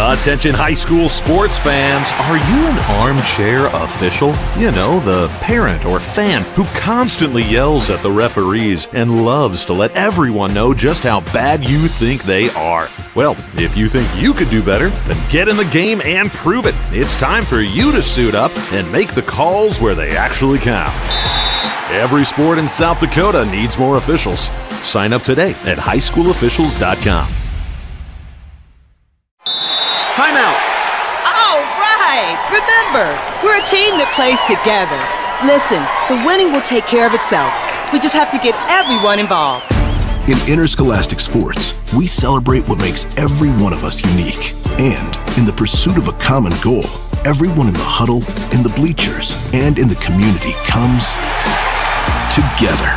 Attention high school sports fans, are you an armchair official? You know, the parent or fan who constantly yells at the referees and loves to let everyone know just how bad you think they are. Well, if you think you could do better, then get in the game and prove it. It's time for you to suit up and make the calls where they actually count. Every sport in South Dakota needs more officials. Sign up today at highschoolofficials.com. Timeout. All right. Remember, we're a team that plays together. Listen, the winning will take care of itself. We just have to get everyone involved. In interscholastic sports, we celebrate what makes every one of us unique. And in the pursuit of a common goal, everyone in the huddle, in the bleachers, and in the community comes together.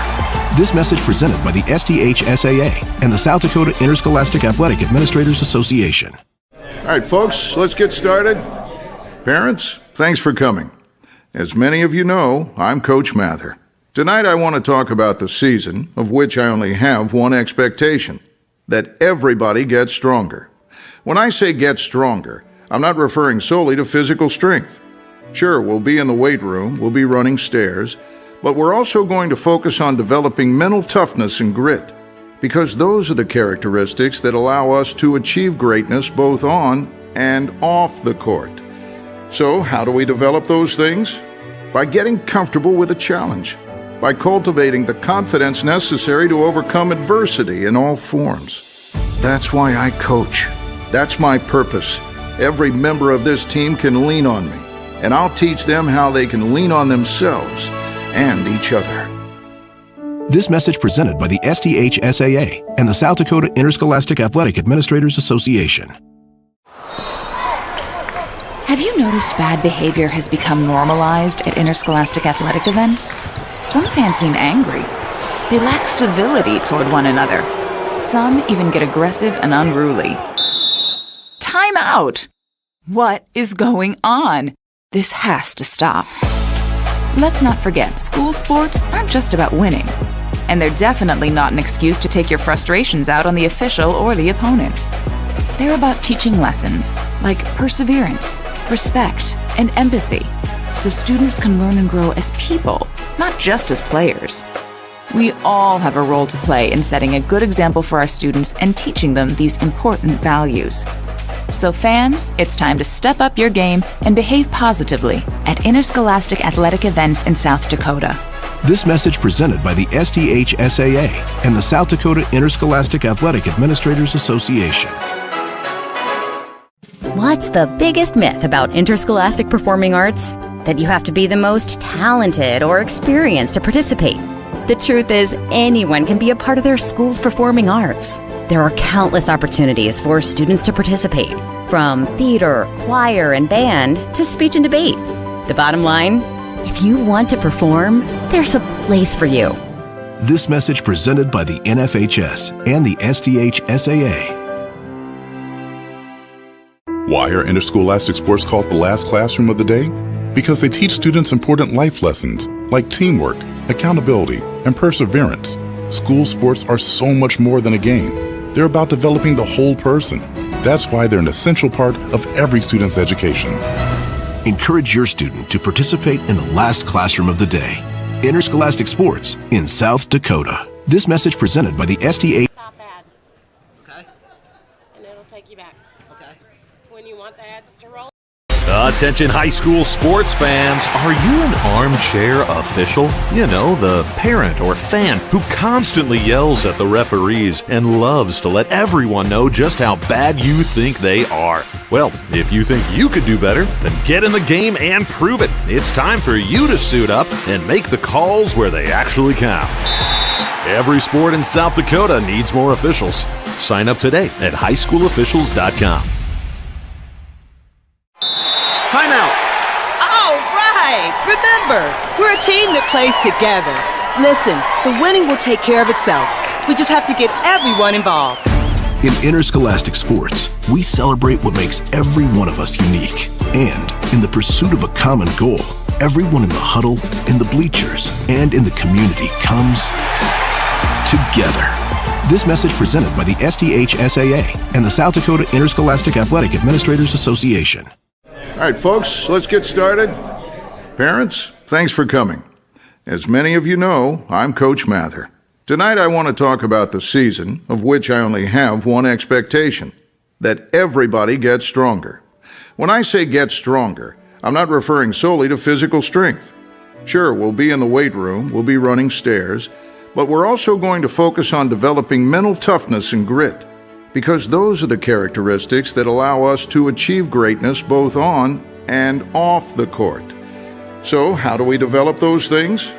This message presented by the SDHSAA and the South Dakota Interscholastic Athletic Administrators Association. All right, folks, let's get started. Parents, thanks for coming. As many of you know, I'm Coach Mather. Tonight I want to talk about the season, of which I only have one expectation: that everybody gets stronger. When I say get stronger, I'm not referring solely to physical strength. Sure, we'll be in the weight room, we'll be running stairs, but we're also going to focus on developing mental toughness and grit, because those are the characteristics that allow us to achieve greatness both on and off the court. So, how do we develop those things? By getting comfortable with a challenge, by cultivating the confidence necessary to overcome adversity in all forms. That's why I coach. That's my purpose. Every member of this team can lean on me, and I'll teach them how they can lean on themselves and each other. This message presented by the SDHSAA and the South Dakota Interscholastic Athletic Administrators Association. Have you noticed bad behavior has become normalized at interscholastic athletic events? Some fans seem angry. They lack civility toward one another. Some even get aggressive and unruly. Time out! What is going on? This has to stop. Let's not forget, school sports aren't just about winning. And they're definitely not an excuse to take your frustrations out on the official or the opponent. They're about teaching lessons like perseverance, respect, and empathy, so students can learn and grow as people, not just as players. We all have a role to play in setting a good example for our students and teaching them these important values. So fans, it's time to step up your game and behave positively at interscholastic athletic events in South Dakota. This message presented by the SDHSAA and the South Dakota Interscholastic Athletic Administrators Association. What's the biggest myth about interscholastic performing arts? That you have to be the most talented or experienced to participate. The truth is, anyone can be a part of their school's performing arts. There are countless opportunities for students to participate, from theater, choir, and band to speech and debate. The bottom line, if you want to perform, there's a place for you. This message presented by the NFHS and the SDHSAA. Why are interscholastic sports called the last classroom of the day? Because they teach students important life lessons like teamwork, accountability, and perseverance. School sports are so much more than a game. They're about developing the whole person. That's why they're an essential part of every student's education. Encourage your student to participate in the last classroom of the day. Interscholastic sports in South Dakota. This message presented by the SDA. Stop ad. Okay. And it'll take you back. Okay. When you want the ads to roll. Attention high school sports fans, are you an armchair official? You know, the parent or fan who constantly yells at the referees and loves to let everyone know just how bad you think they are. Well, if you think you could do better, then get in the game and prove it. It's time for you to suit up and make the calls where they actually count. Every sport in South Dakota needs more officials. Sign up today at highschoolofficials.com. Timeout. All right. Remember, we're a team that plays together. Listen, the winning will take care of itself. We just have to get everyone involved. In interscholastic sports, we celebrate what makes every one of us unique. And in the pursuit of a common goal, everyone in the huddle, in the bleachers, and in the community comes together. This message presented by the STHSAA and the South Dakota Interscholastic Athletic Administrators Association. All right, folks, let's get started. Parents, thanks for coming. As many of you know, I'm Coach Mather. Tonight I want to talk about the season, of which I only have one expectation: that everybody gets stronger. When I say get stronger, I'm not referring solely to physical strength. Sure, we'll be in the weight room, we'll be running stairs, but we're also going to focus on developing mental toughness and grit, because those are the characteristics that allow us to achieve greatness both on and off the court. So, how do we develop those things?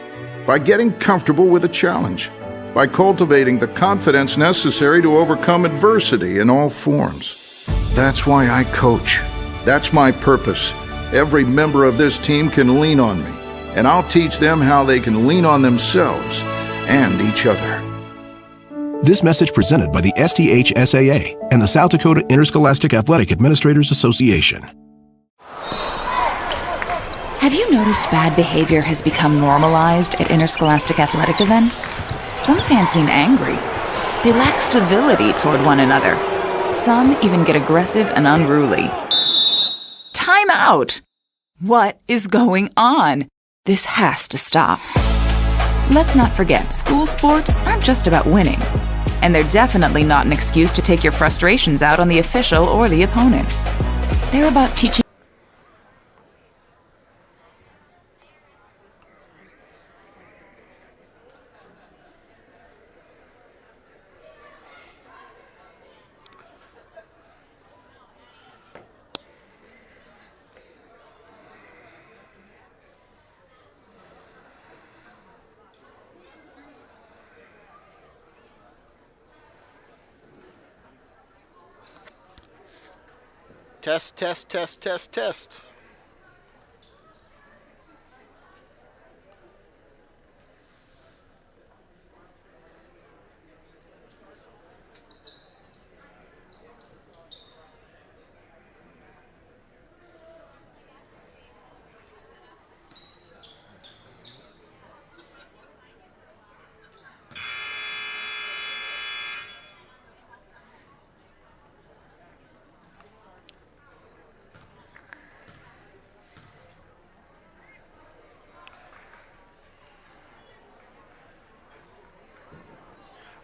By getting comfortable with a challenge, by cultivating the confidence necessary to overcome adversity in all forms. That's why I coach. That's my purpose. Every member of this team can lean on me, and I'll teach them how they can lean on themselves and each other. This message presented by the STHSAA and the South Dakota Interscholastic Athletic Administrators Association. Have you noticed bad behavior has become normalized at interscholastic athletic events? Some fans seem angry. They lack civility toward one another. Some even get aggressive and unruly. Time out! What is going on? This has to stop. Let's not forget, school sports aren't just about winning. And they're definitely not an excuse to take your frustrations out on the official or the opponent. They're about teaching. Test, test, test, test, test.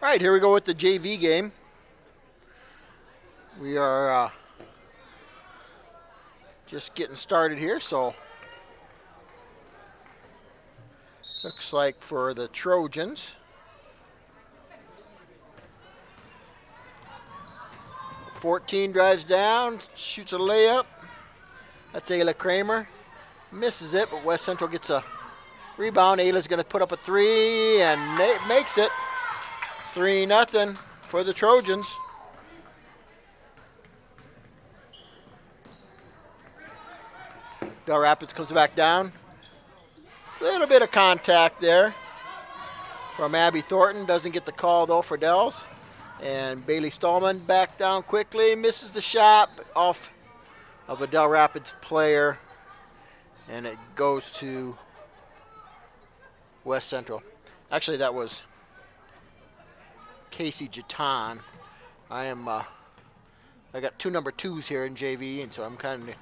All right, here we go with the JV game. We are just getting started here, so looks like for the Trojans, .14 drives down, shoots a layup. That's Ayla Kramer. Misses it, but West Central gets a rebound. Ayla's going to put up a three and makes it. 3-0 for the Trojans. Del Rapids comes back down. A little bit of contact there from Abby Thornton. Doesn't get the call though for Dells. And Bailey Stallman back down quickly. Misses the shot off of a Del Rapids player. And it goes to West Central. Actually, that was Casey Jatan. I got two number 2s here in JV, and so I'm kind of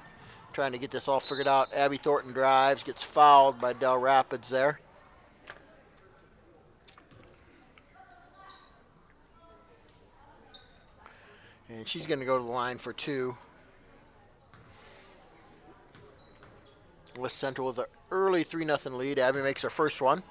trying to get this all figured out. Abby Thornton drives, gets fouled by Del Rapids there. And she's going to go to the line for 2. West Central with an early 3-0 lead. Abby makes her first one.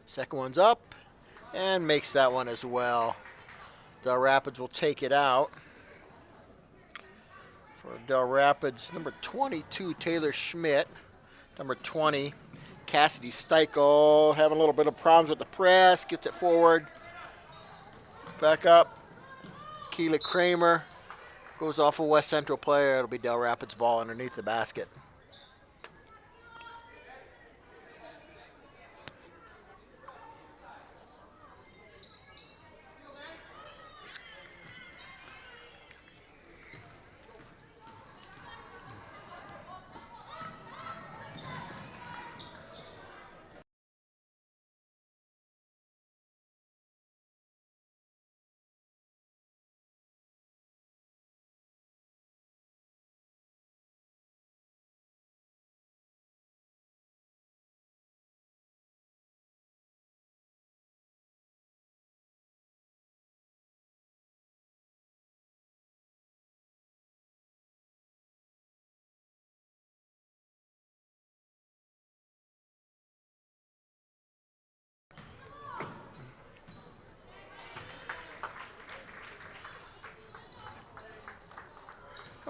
Second one's up and makes that one as well. Del Rapids will take it out. For Del Rapids, number 22, Taylor Schmidt. Number 20, Cassidy Steichel, having a little bit of problems with the press. Gets it forward. Back up. Keela Kramer goes off a West Central player. It'll be Del Rapids ball underneath the basket.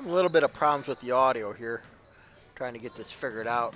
Having a little bit of problems with the audio here. Trying to get this figured out.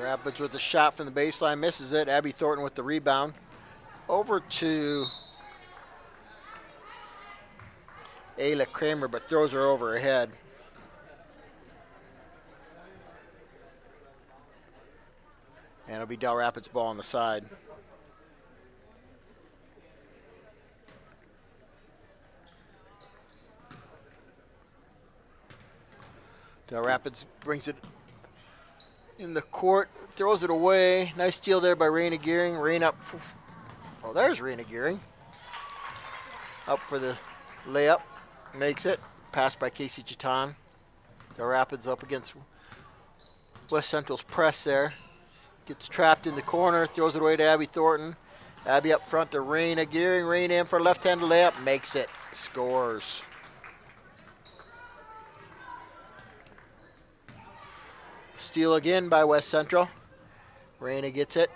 Rapids with a shot from the baseline, misses it. Abby Thornton with the rebound. Over to Ayla Kramer, but throws her over her head. And it'll be Del Rapids ball on the side. Del Rapids brings it in the court, throws it away. Nice steal there by Raina Gearing. Rain up. Oh, there's Raina Gearing. Up for the layup. Makes it. Passed by Casey Chaton. Del Rapids up against West Central's press there. Gets trapped in the corner. Throws it away to Abby Thornton. Abby up front to Raina Gearing. Raina in for a left-handed layup. Makes it. Scores. Steal again by West Central. Raina gets it.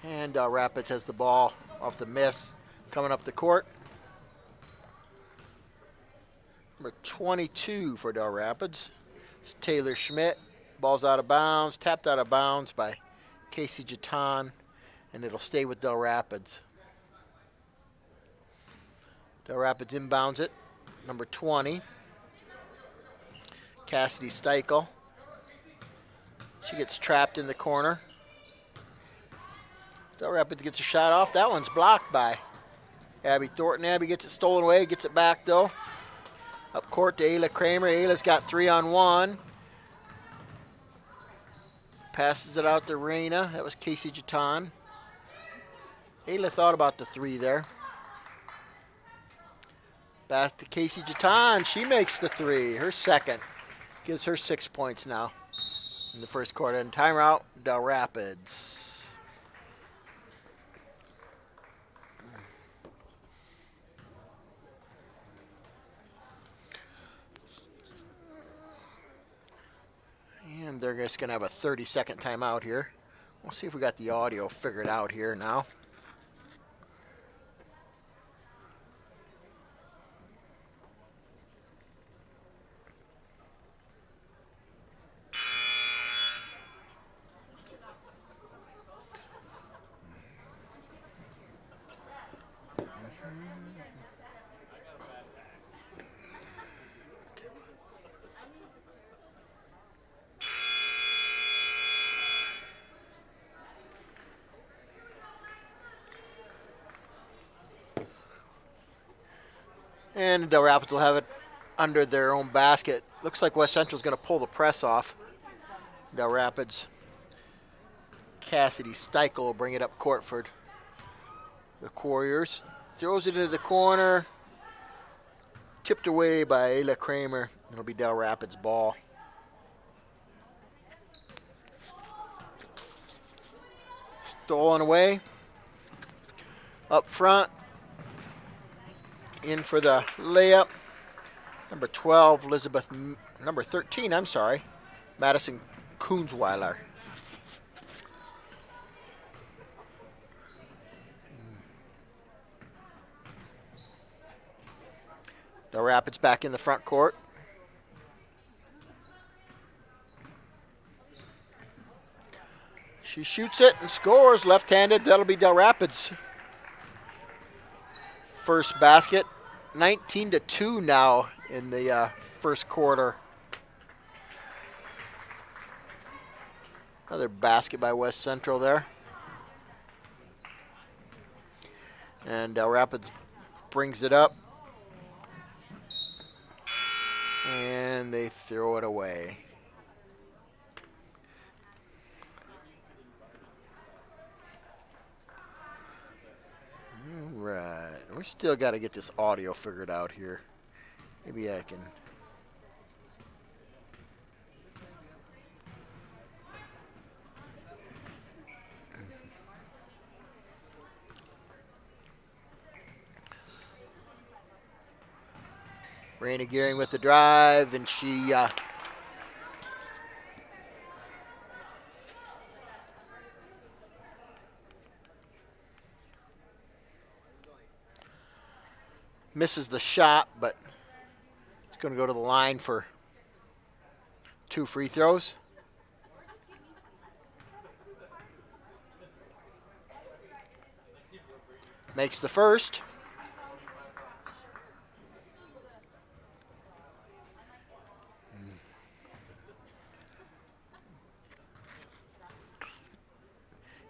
And Rapids has the ball off the miss coming up the court. Number 22 for Del Rapids. It's Taylor Schmidt. Ball's out of bounds, tapped out of bounds by Casey Jaton, and it'll stay with Del Rapids. Del Rapids inbounds it. Number 20, Cassidy Steichel. She gets trapped in the corner. Del Rapids gets a shot off. That one's blocked by Abby Thornton. Abby gets it stolen away, gets it back though. Up court to Ayla Kramer. Ayla's got 3-on-1. Passes it out to Raina. That was Casey Jaton. Ayla thought about the three there. Back to Casey Jaton. She makes the three. Her second. Gives her 6 points now in the first quarter. And timeout, Del Rapids. And they're just going to have a 30-second timeout here. We'll see if we got the audio figured out here now. And Del Rapids will have it under their own basket. Looks like West Central's going to pull the press off. Del Rapids. Cassidy Steichel will bring it up court for the Quarriers. Throws it into the corner. Tipped away by Ayla Kramer. It'll be Del Rapids ball. Stolen away. Up front. In for the layup. Number 12, number 13, I'm sorry, Madison Kunzweiler. Del Rapids back in the front court. She shoots it and scores left-handed. That'll be Del Rapids' first basket. 19-2 now in the first quarter. Another basket by West Central there. And Del Rapids brings it up. And they throw it away. We still got to get this audio figured out here. Maybe I can. Raina Gearing with the drive, and she misses the shot, but it's going to go to the line for 2 free throws. Makes the first.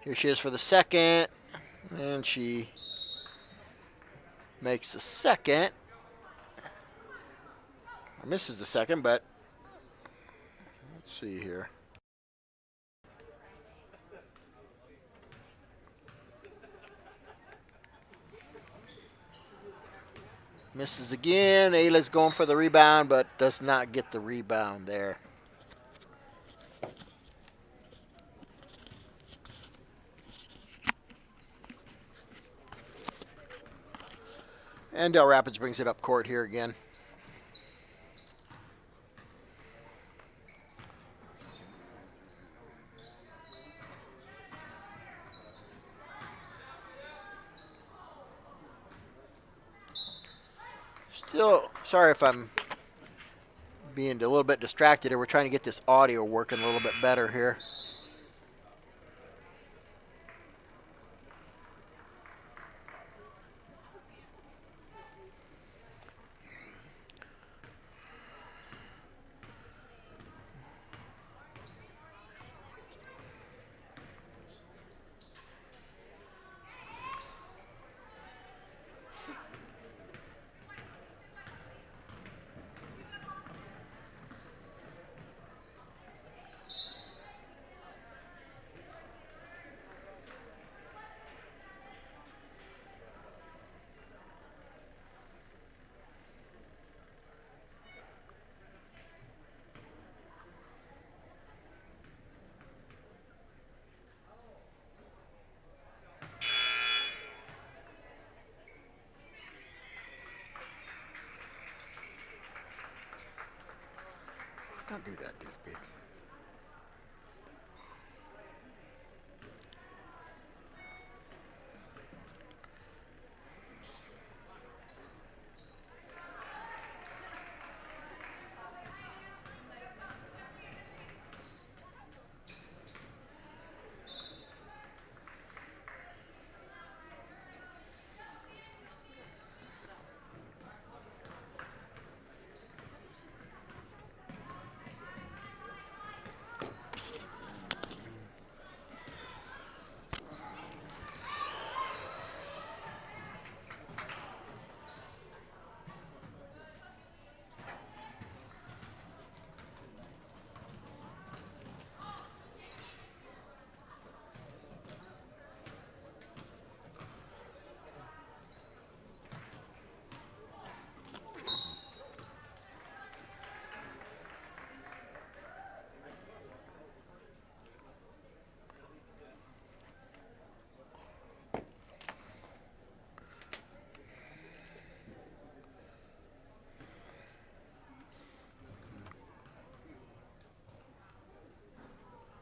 Here she is for the second, and she makes the second. Or misses the second, but let's see here. Misses again. Ayla's going for the rebound, but does not get the rebound there. And Del Rapids brings it up court here again. Still, sorry if I'm being a little bit distracted here. We're trying to get this audio working a little bit better here. Don't do that this big.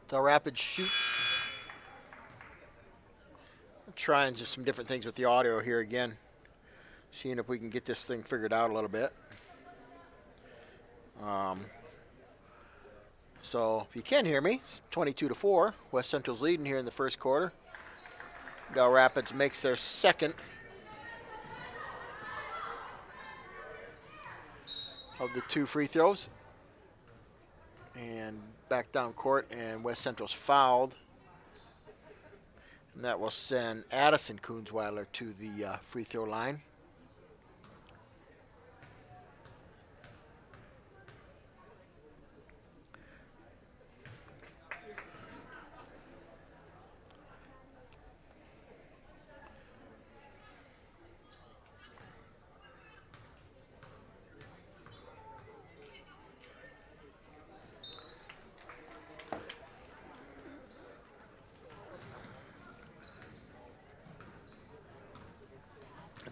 Del Rapids shoots. Trying just some different things with the audio here again. Seeing if we can get this thing figured out a little bit. So if you can hear me, it's 22-4. West Central's leading here in the first quarter. Del Rapids makes their second of the 2 free throws. And back down court, and West Central's fouled. And that will send Addison Koonsweiler to the free throw line.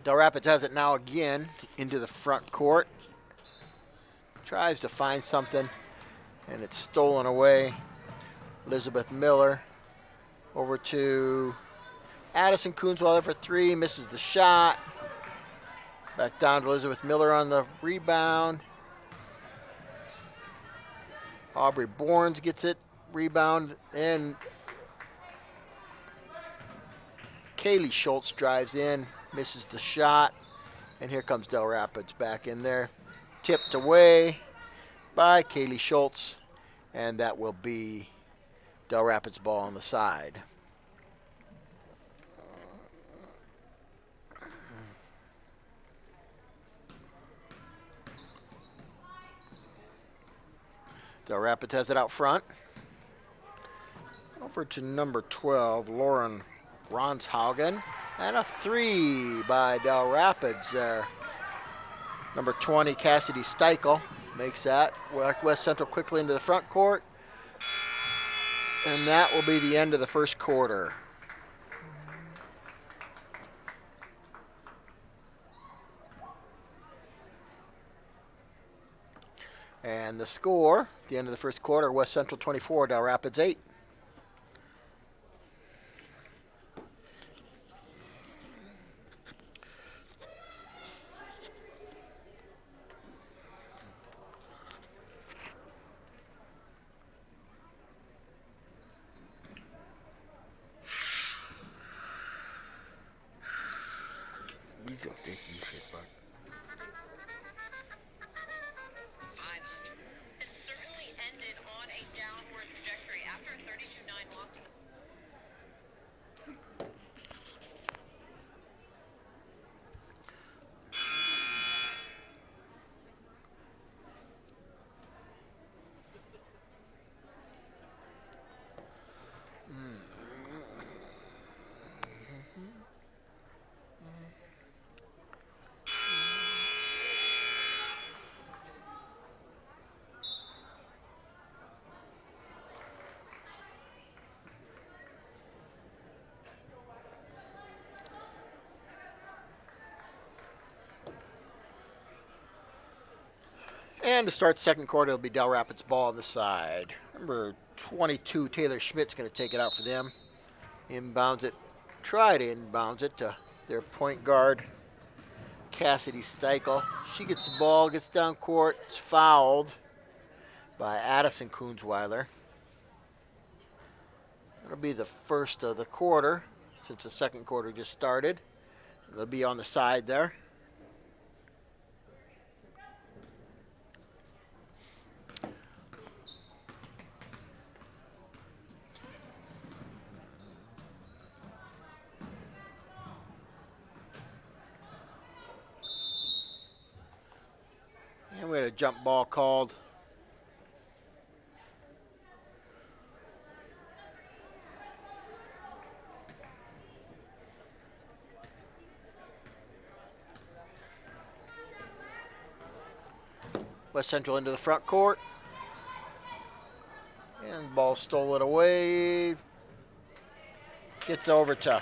Del Rapids has it now again into the front court. Tries to find something, and it's stolen away. Elizabeth Miller over to Addison Coonsweiler for three, misses the shot. Back down to Elizabeth Miller on the rebound. Aubrey Bournes gets it, rebound, and Kaylee Schultz drives in, misses the shot, and here comes Del Rapids back in there. Tipped away by Kaylee Schultz, and that will be Del Rapids ball on the side. Del Rapids has it out front. Over to number 12, Lauren Ronshaugen. And a three by Del Rapids there. Number 20, Cassidy Steichel makes that. West Central quickly into the front court. And that will be the end of the first quarter. And the score at the end of the first quarter, West Central 24, Del Rapids 8. These are taking shit, bud. And to start the second quarter, it'll be Del Rapids ball on the side. Number 22, Taylor Schmidt's going to take it out for them. Inbounds it, try to inbounds it to their point guard, Cassidy Steichel. She gets the ball, gets down court, it's fouled by Addison Coonsweiler. It'll be the first of the quarter, since the second quarter just started. It'll be on the side there. And we had a jump ball called. West Central into the front court. And ball stolen away. Gets over to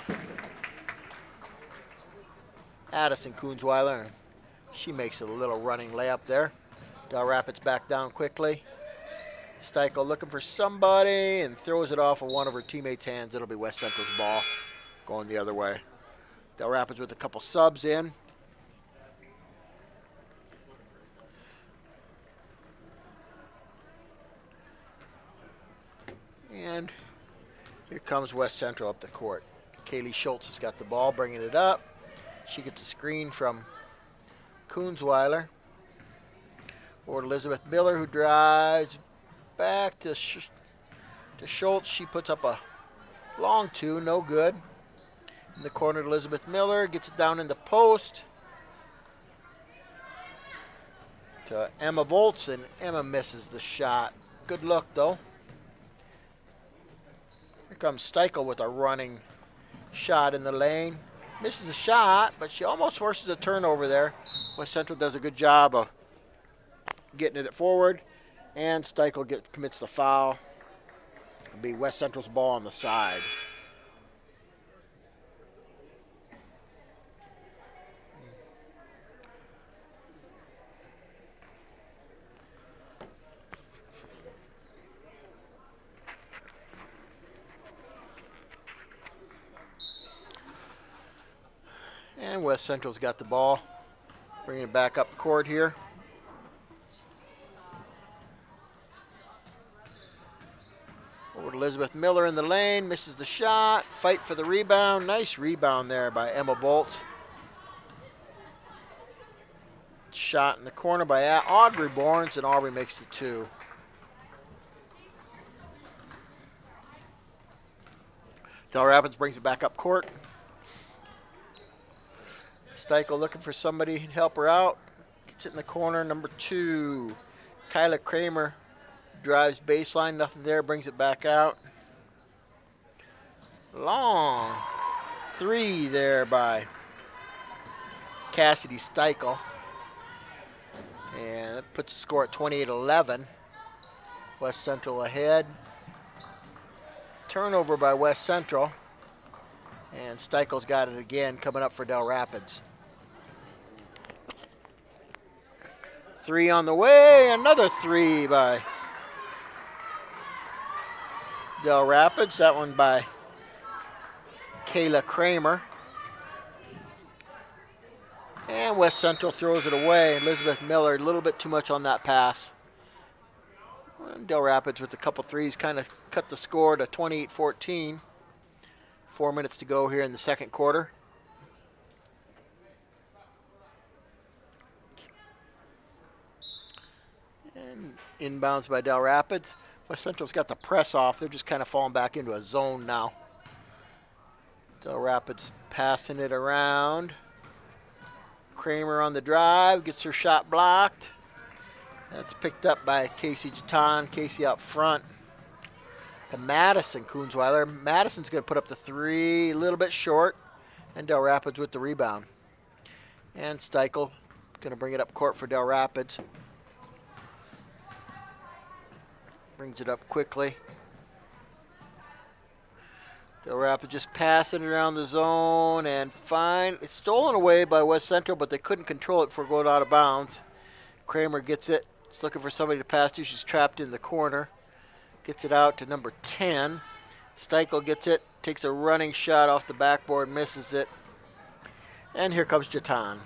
Addison Coonsweiler. She makes a little running layup there. Del Rapids back down quickly. Steichel looking for somebody and throws it off of one of her teammates' hands. It'll be West Central's ball going the other way. Del Rapids with a couple subs in. And here comes West Central up the court. Kaylee Schultz has got the ball, bringing it up. She gets a screen from Coonsweiler. Or Elizabeth Miller, who drives back to Schultz. She puts up a long two, no good. In the corner to Elizabeth Miller, gets it down in the post to Emma Volts, and Emma misses the shot. Good look, though. Here comes Steichel with a running shot in the lane. Misses the shot, but she almost forces a turnover there. West Central does a good job of getting it forward, and Steichel commits the foul. It'll be West Central's ball on the side. West Central's got the ball. Bringing it back up court here. Over to Elizabeth Miller in the lane. Misses the shot. Fight for the rebound. Nice rebound there by Emma Bolts. Shot in the corner by Aubrey Borns, and Aubrey makes the 2. Del Rapids brings it back up court. Steichel looking for somebody to help her out. Gets it in the corner. Number 2, Kyla Kramer drives baseline. Nothing there. Brings it back out. Long 3 there by Cassidy Steichel. And that puts the score at 28-11. West Central ahead. Turnover by West Central. And Steichel's got it again coming up for Del Rapids. 3 on the way. Another 3 by Del Rapids. That one by Kayla Kramer. And West Central throws it away. Elizabeth Miller, a little bit too much on that pass. And Del Rapids with a couple threes kind of cut the score to 28-14. 4 minutes to go here in the second quarter. And inbounds by Del Rapids. West Central's got the press off. They're just kind of falling back into a zone now. Del Rapids passing it around. Kramer on the drive, gets her shot blocked. That's picked up by Casey Jatan. Casey up front to Madison Kunzweiler. Madison's going to put up the 3, a little bit short. And Del Rapids with the rebound. And Steichel going to bring it up court for Del Rapids. Brings it up quickly. Del Rapids just passing it around the zone and fine. It's stolen away by West Central, but they couldn't control it before going out of bounds. Kramer gets it. She's looking for somebody to pass to. She's trapped in the corner. Gets it out to number 10. Steichel gets it. Takes a running shot off the backboard. Misses it. And here comes Jatan.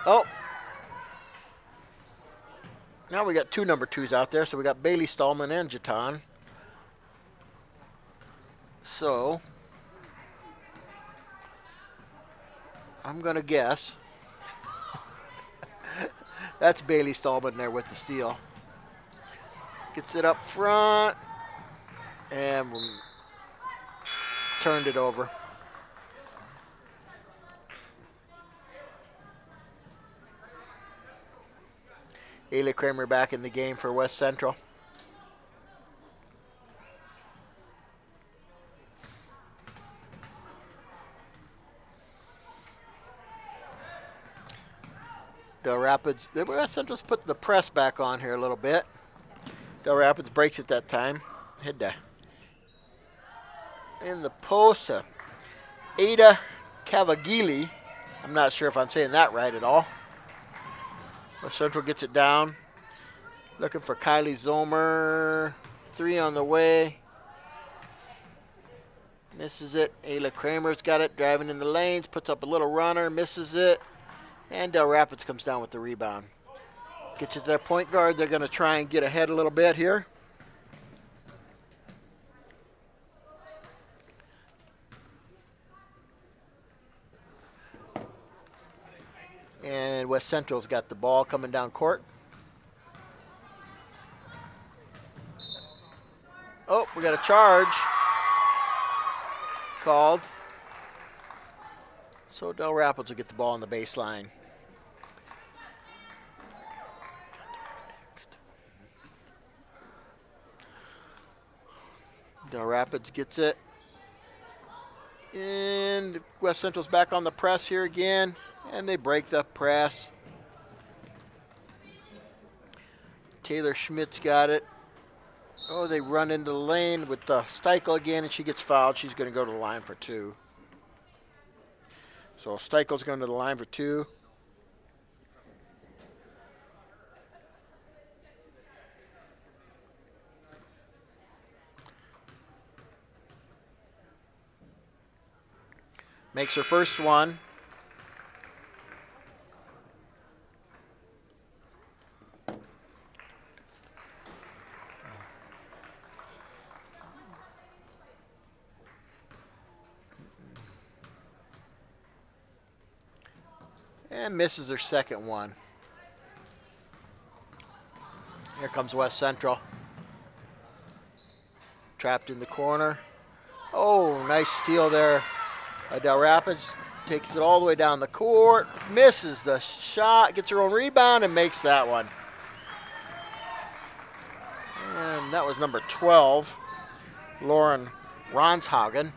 Oh. Now we got 2 number 2s out there. So we got Bailey Stallman and Jatan. So, I'm going to guess that's Bailey Stallman there with the steal. Gets it up front and turned it over. Ayla Kramer back in the game for West Central. Del Rapids, West Central's put the press back on here a little bit. Del Rapids breaks it that time. Head to in the post to Ada Cavagili. I'm not sure if I'm saying that right at all. West Central gets it down. Looking for Kylie Zomer. 3 on the way. Misses it. Ayla Kramer's got it. Driving in the lanes. Puts up a little runner. Misses it. And Del Rapids comes down with the rebound. Gets it to their point guard. They're going to try and get ahead a little bit here. And West Central's got the ball coming down court. Oh, we got a charge called. So Del Rapids will get the ball on the baseline. Del Rapids gets it. And West Central's back on the press here again. And they break the press. Taylor Schmidt's got it. Oh, they run into the lane with Steichel again, and she gets fouled. She's going to go to the line for 2. So Steichel's going to the line for 2. makes her first one. And misses her second one. Here comes West Central. Trapped in the corner. Oh, nice steal there. Del Rapids takes it all the way down the court. Misses the shot, gets her own rebound, and makes that one. And that was number 12, Lauren Ronshagen.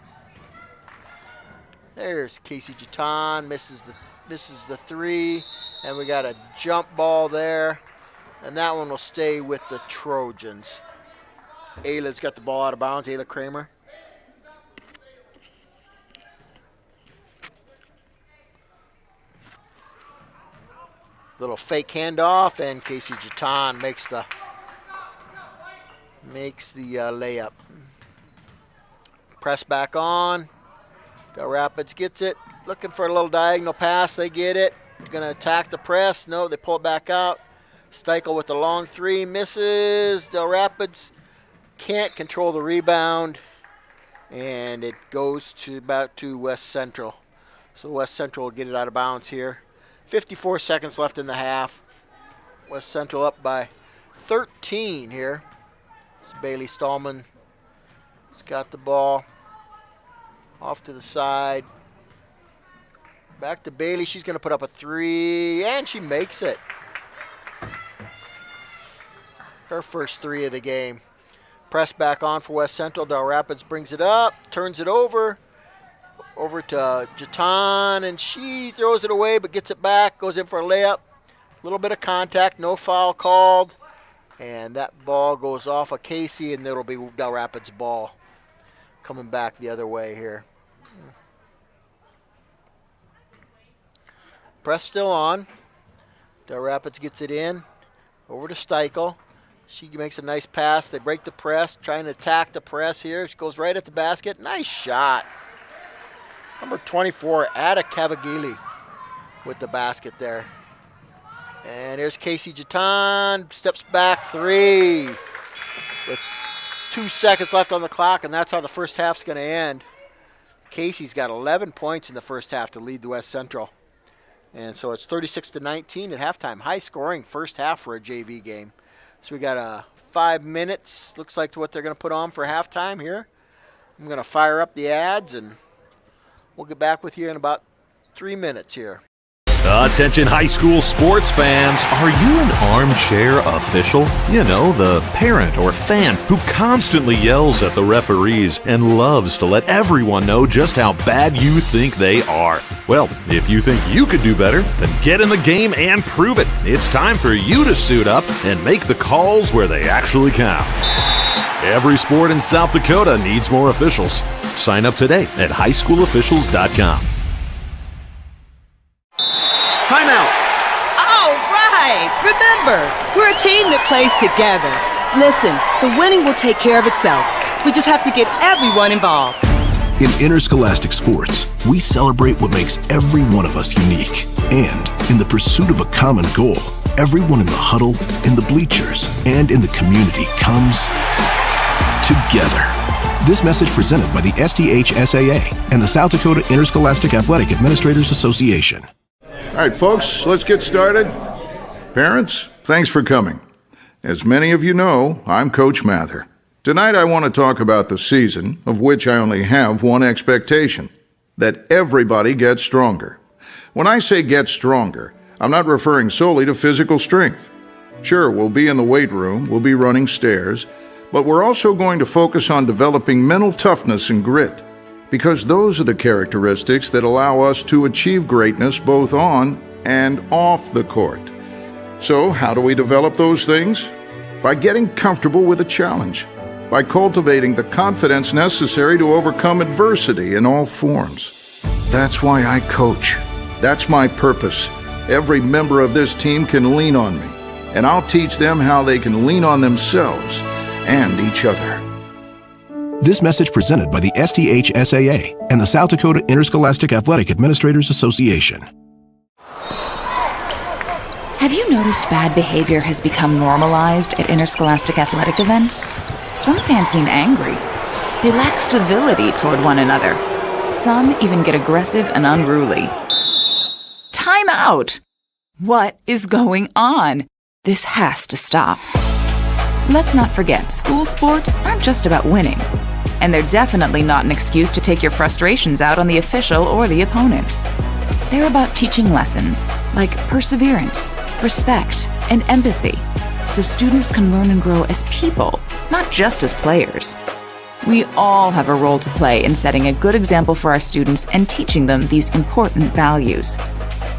There's Casey Jaton, misses the three, and we got a jump ball there, and that one will stay with the Trojans. Ayla's got the ball out of bounds, Ayla Kramer. Little fake handoff, and Casey Jaton makes the layup. Press back on. Del Rapids gets it. Looking for a little diagonal pass. They get it. They're going to attack the press. No, they pull it back out. Steichel with the long three. Misses. Del Rapids can't control the rebound. And it goes to West Central. So West Central will get it out of bounds here. 54 seconds left in the half. West Central up by 13 here. It's Bailey Stallman has got the ball off to the side. Back to Bailey. She's going to put up a three, and she makes it. Her first three of the game. Press back on for West Central. Del Rapids brings it up, turns it over to Jaton, and she throws it away but gets it back, goes in for a layup. A little bit of contact, no foul called, and that ball goes off of Casey, and it'll be Del Rapids' ball coming back the other way here. Press still on. Del Rapids gets it in, over to Steichel. She makes a nice pass. They break the press, trying to attack the press here. She goes right at the basket. Nice shot. Number 24, Ada Cavagili with the basket there. And here's Casey Jaton, steps back three with 2 seconds left on the clock, and that's how the first half's going to end. Casey's got 11 points in the first half to lead the West Central. And so it's 36-19 at halftime. High scoring first half for a JV game. So we got 5 minutes, looks like, to what they're going to put on for halftime here. I'm going to fire up the ads, and we'll get back with you in about 3 minutes here. Attention high school sports fans, are you an armchair official? You know, the parent or fan who constantly yells at the referees and loves to let everyone know just how bad you think they are. Well, if you think you could do better, then get in the game and prove it. It's time for you to suit up and make the calls where they actually count. Every sport in South Dakota needs more officials. Sign up today at highschoolofficials.com. Timeout. All right. Remember, we're a team that plays together. Listen, the winning will take care of itself. We just have to get everyone involved. In interscholastic sports, we celebrate what makes every one of us unique. And in the pursuit of a common goal, everyone in the huddle, in the bleachers, and in the community comes together. This message presented by the SDHSAA and the South Dakota Interscholastic Athletic Administrators Association. All right, folks, let's get started. Parents, thanks for coming. As many of you know, I'm Coach Mather. Tonight I want to talk about the season, of which I only have one expectation: that everybody gets stronger. When I say get stronger, I'm not referring solely to physical strength. Sure, we'll be in the weight room, we'll be running stairs, but we're also going to focus on developing mental toughness and grit, because those are the characteristics that allow us to achieve greatness both on and off the court. So, how do we develop those things? By getting comfortable with a challenge, by cultivating the confidence necessary to overcome adversity in all forms. That's why I coach. That's my purpose. Every member of this team can lean on me, and I'll teach them how they can lean on themselves and each other. This message presented by the STHSAA and the South Dakota Interscholastic Athletic Administrators Association. Have you noticed bad behavior has become normalized at interscholastic athletic events? Some fans seem angry. They lack civility toward one another. Some even get aggressive and unruly. Time out! What is going on? This has to stop. Let's not forget, school sports aren't just about winning. And they're definitely not an excuse to take your frustrations out on the official or the opponent. They're about teaching lessons like perseverance, respect, and empathy, so students can learn and grow as people, not just as players. We all have a role to play in setting a good example for our students and teaching them these important values.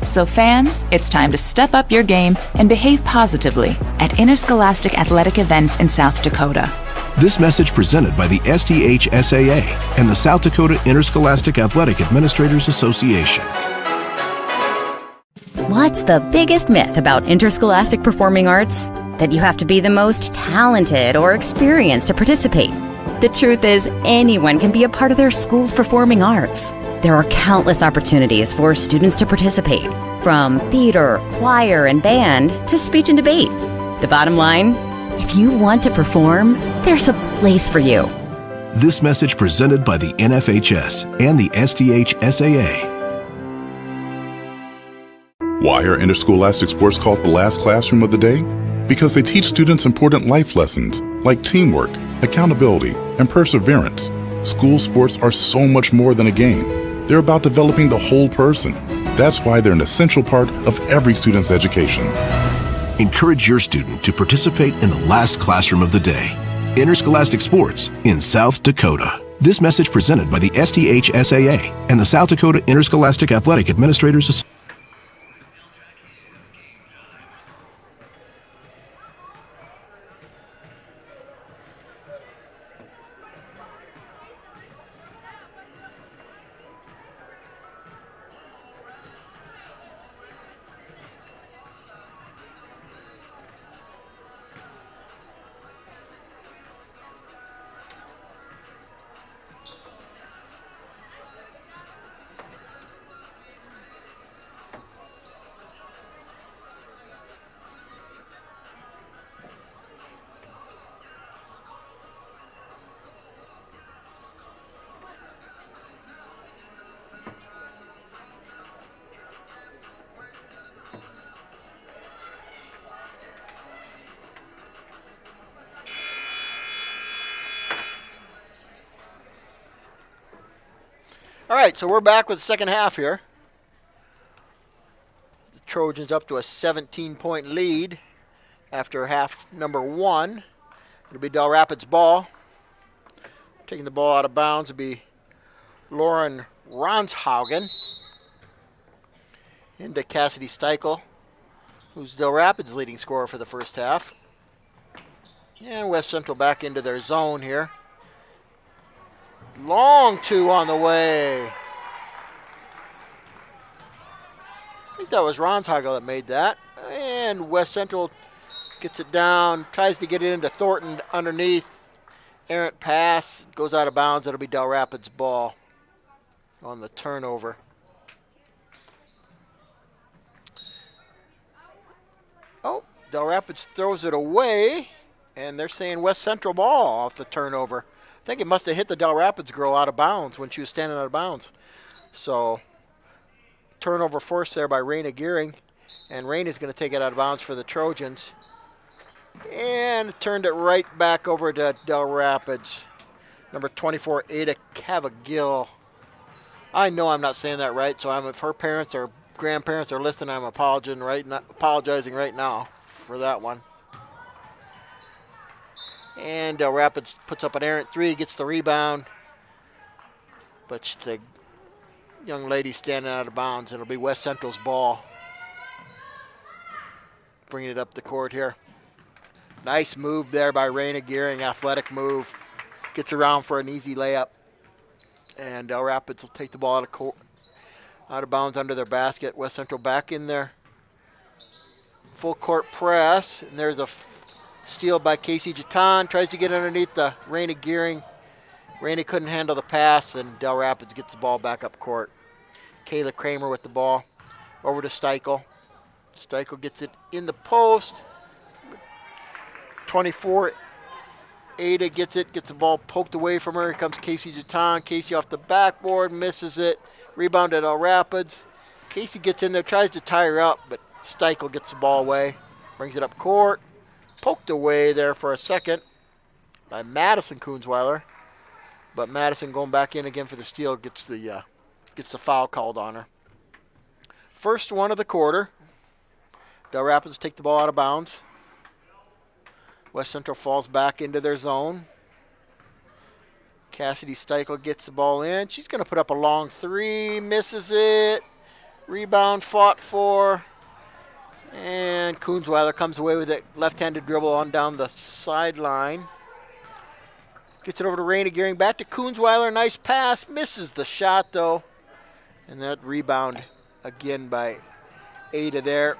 So fans, it's time to step up your game and behave positively at interscholastic athletic events in South Dakota. This message presented by the STHSAA and the South Dakota Interscholastic Athletic Administrators Association. What's the biggest myth about interscholastic performing arts? That you have to be the most talented or experienced to participate. The truth is, anyone can be a part of their school's performing arts. There are countless opportunities for students to participate, from theater, choir, and band to speech and debate. The bottom line, if you want to perform, there's a place for you. This message presented by the NFHS and the STHSAA. Why are interscholastic sports called the last classroom of the day? Because they teach students important life lessons like teamwork, accountability, and perseverance. School sports are so much more than a game. They're about developing the whole person. That's why they're an essential part of every student's education. Encourage your student to participate in the last classroom of the day. Interscholastic sports in South Dakota. This message presented by the STHSAA and the South Dakota Interscholastic Athletic Administrators Association. All right, so we're back with the second half here. The Trojans up to a 17-point lead after half number one. It'll be Del Rapids' ball. Taking the ball out of bounds will be Lauren Ronshaugen. Into Cassidy Steichel, who's Del Rapids' leading scorer for the first half. And West Central back into their zone here. Long two on the way. I think that was Ronshagel that made that. And West Central gets it down, tries to get it into Thornton underneath. Errant pass, goes out of bounds. It'll be Del Rapids' ball on the turnover. Oh, Del Rapids throws it away, and they're saying West Central ball off the turnover. I think it must have hit the Del Rapids girl out of bounds when she was standing out of bounds. So, turnover forced there by Raina Gearing. And Raina's going to take it out of bounds for the Trojans. And turned it right back over to Del Rapids. Number 24, Ada Cavagill. I know I'm not saying that right, so if her parents or grandparents are listening, I'm apologizing right now for that one. And Del Rapids puts up an errant three, gets the rebound. But the young lady standing out of bounds. It'll be West Central's ball. Bringing it up the court here. Nice move there by Raina Gearing, athletic move. Gets around for an easy layup. And Del Rapids will take the ball out of bounds under their basket. West Central back in there. Full court press. And there's a steal by Casey Jatan. Tries to get underneath the Raina Gearing. Randy couldn't handle the pass, and Del Rapids gets the ball back up court. Kayla Kramer with the ball. Over to Steichel. Steichel gets it in the post. 24. Ada gets the ball poked away from her. Here comes Casey Jeton. Casey off the backboard, misses it. Rebound at Del Rapids. Casey gets in there, tries to tie her up, but Steichel gets the ball away. Brings it up court. Poked away there for a second by Madison Kunzweiler. But Madison going back in again for the steal gets the foul called on her. First one of the quarter. Del Rapids take the ball out of bounds. West Central falls back into their zone. Cassidy Steichel gets the ball in. She's going to put up a long three. Misses it. Rebound fought for. And Kunzweiler comes away with it. Left-handed dribble on down the sideline. Gets it over to Raina Gearing. Back to Kunzweiler. Nice pass. Misses the shot, though. And that rebound again by Ada there.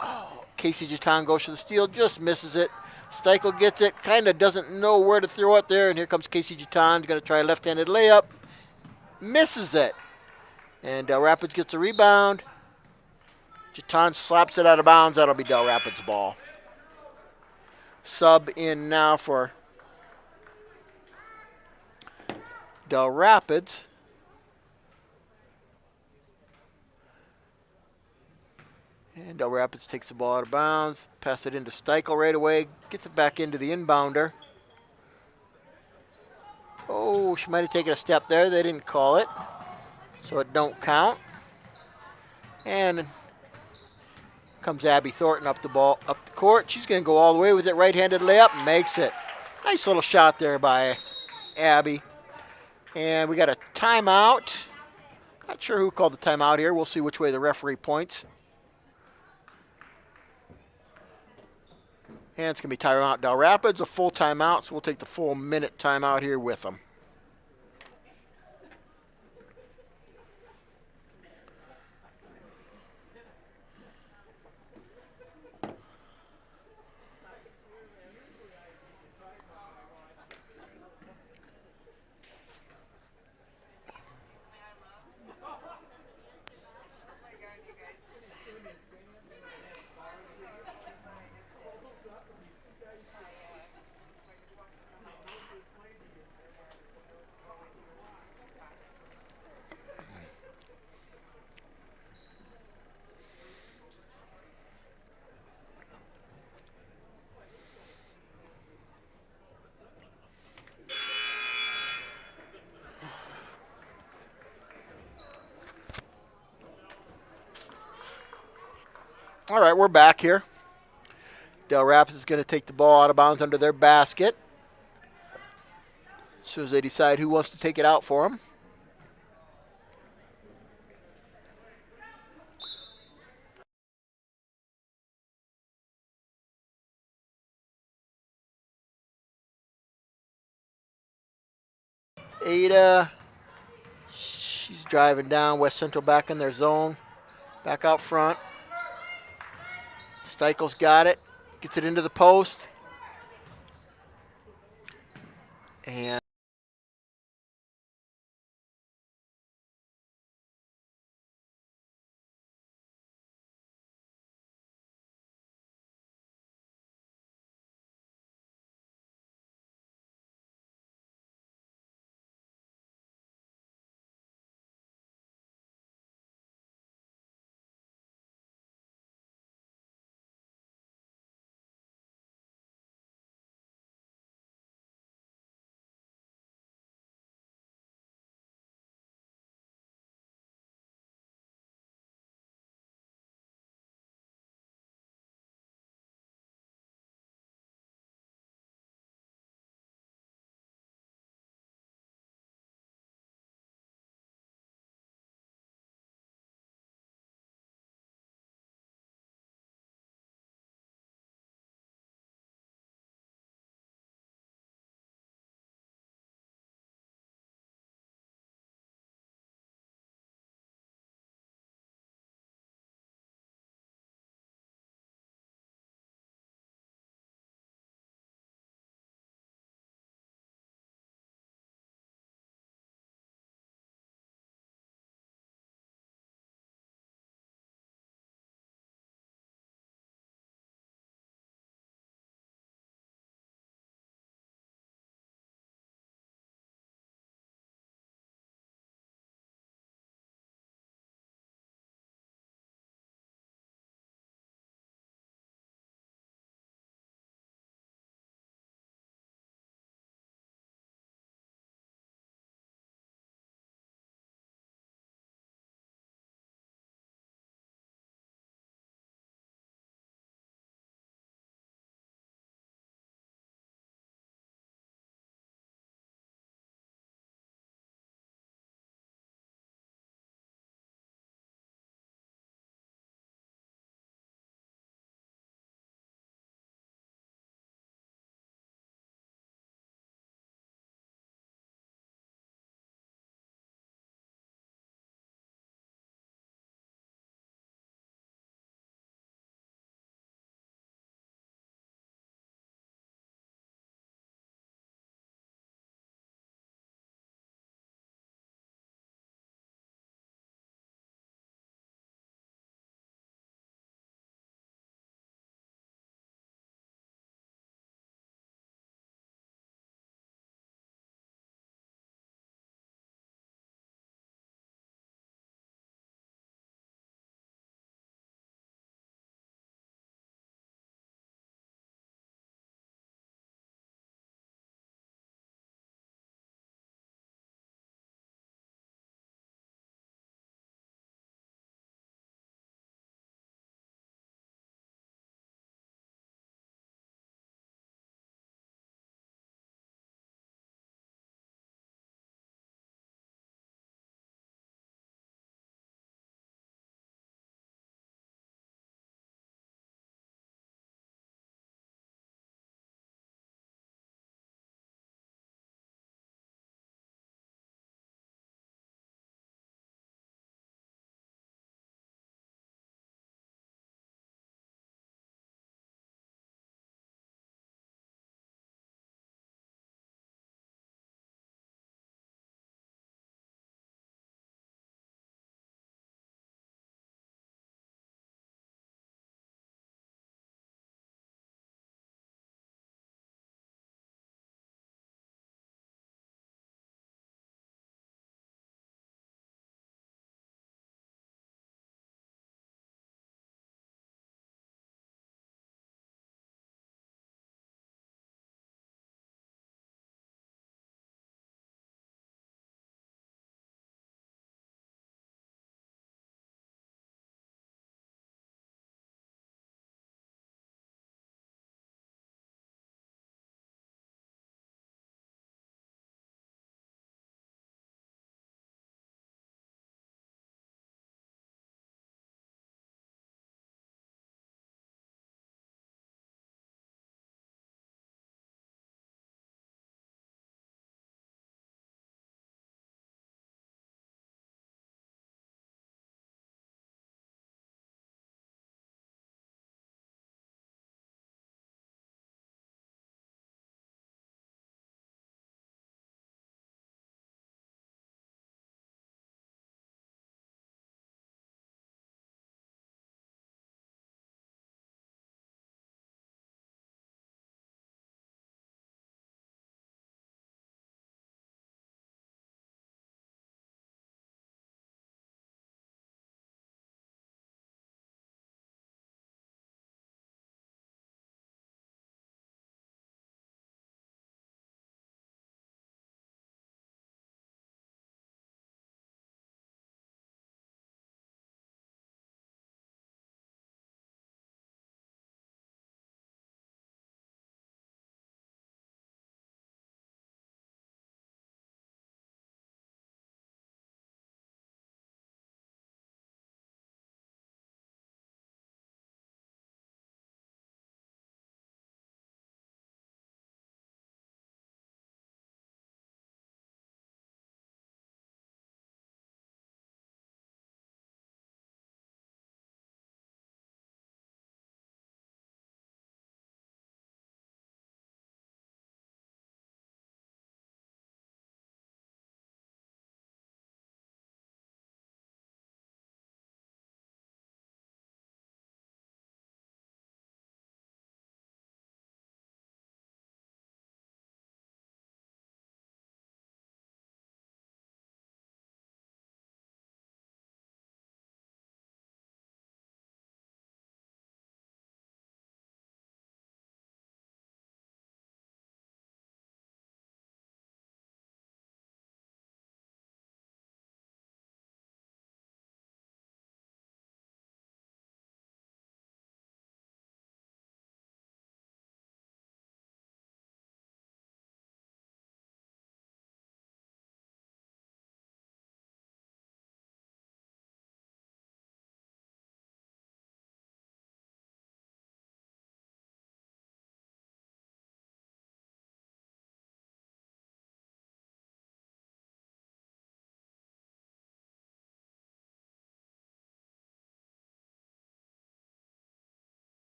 Oh, Casey Jeton goes for the steal. Just misses it. Steichel gets it. Kind of doesn't know where to throw it there. And here comes Casey Jeton. Going to try a left-handed layup. Misses it. And Del Rapids gets a rebound. Jeton slaps it out of bounds. That'll be Del Rapids' ball. Sub in now for Del Rapids. And Del Rapids takes the ball out of bounds. Pass it into Steichel right away. Gets it back into the inbounder. Oh, she might have taken a step there. They didn't call it. So it don't count. And comes Abby Thornton up the court. She's going to go all the way with it. Right-handed layup. Makes it. Nice little shot there by Abby. And we got a timeout. Not sure who called the timeout here. We'll see which way the referee points. And it's going to be timeout Del Rapids, a full timeout, so we'll take the full minute timeout here with them. All right, we're back here. Del Rapids is going to take the ball out of bounds under their basket. As soon as they decide who wants to take it out for them. Ada, she's driving down. West Central back in their zone. Back out front. Steichel's got it. Gets it into the post. And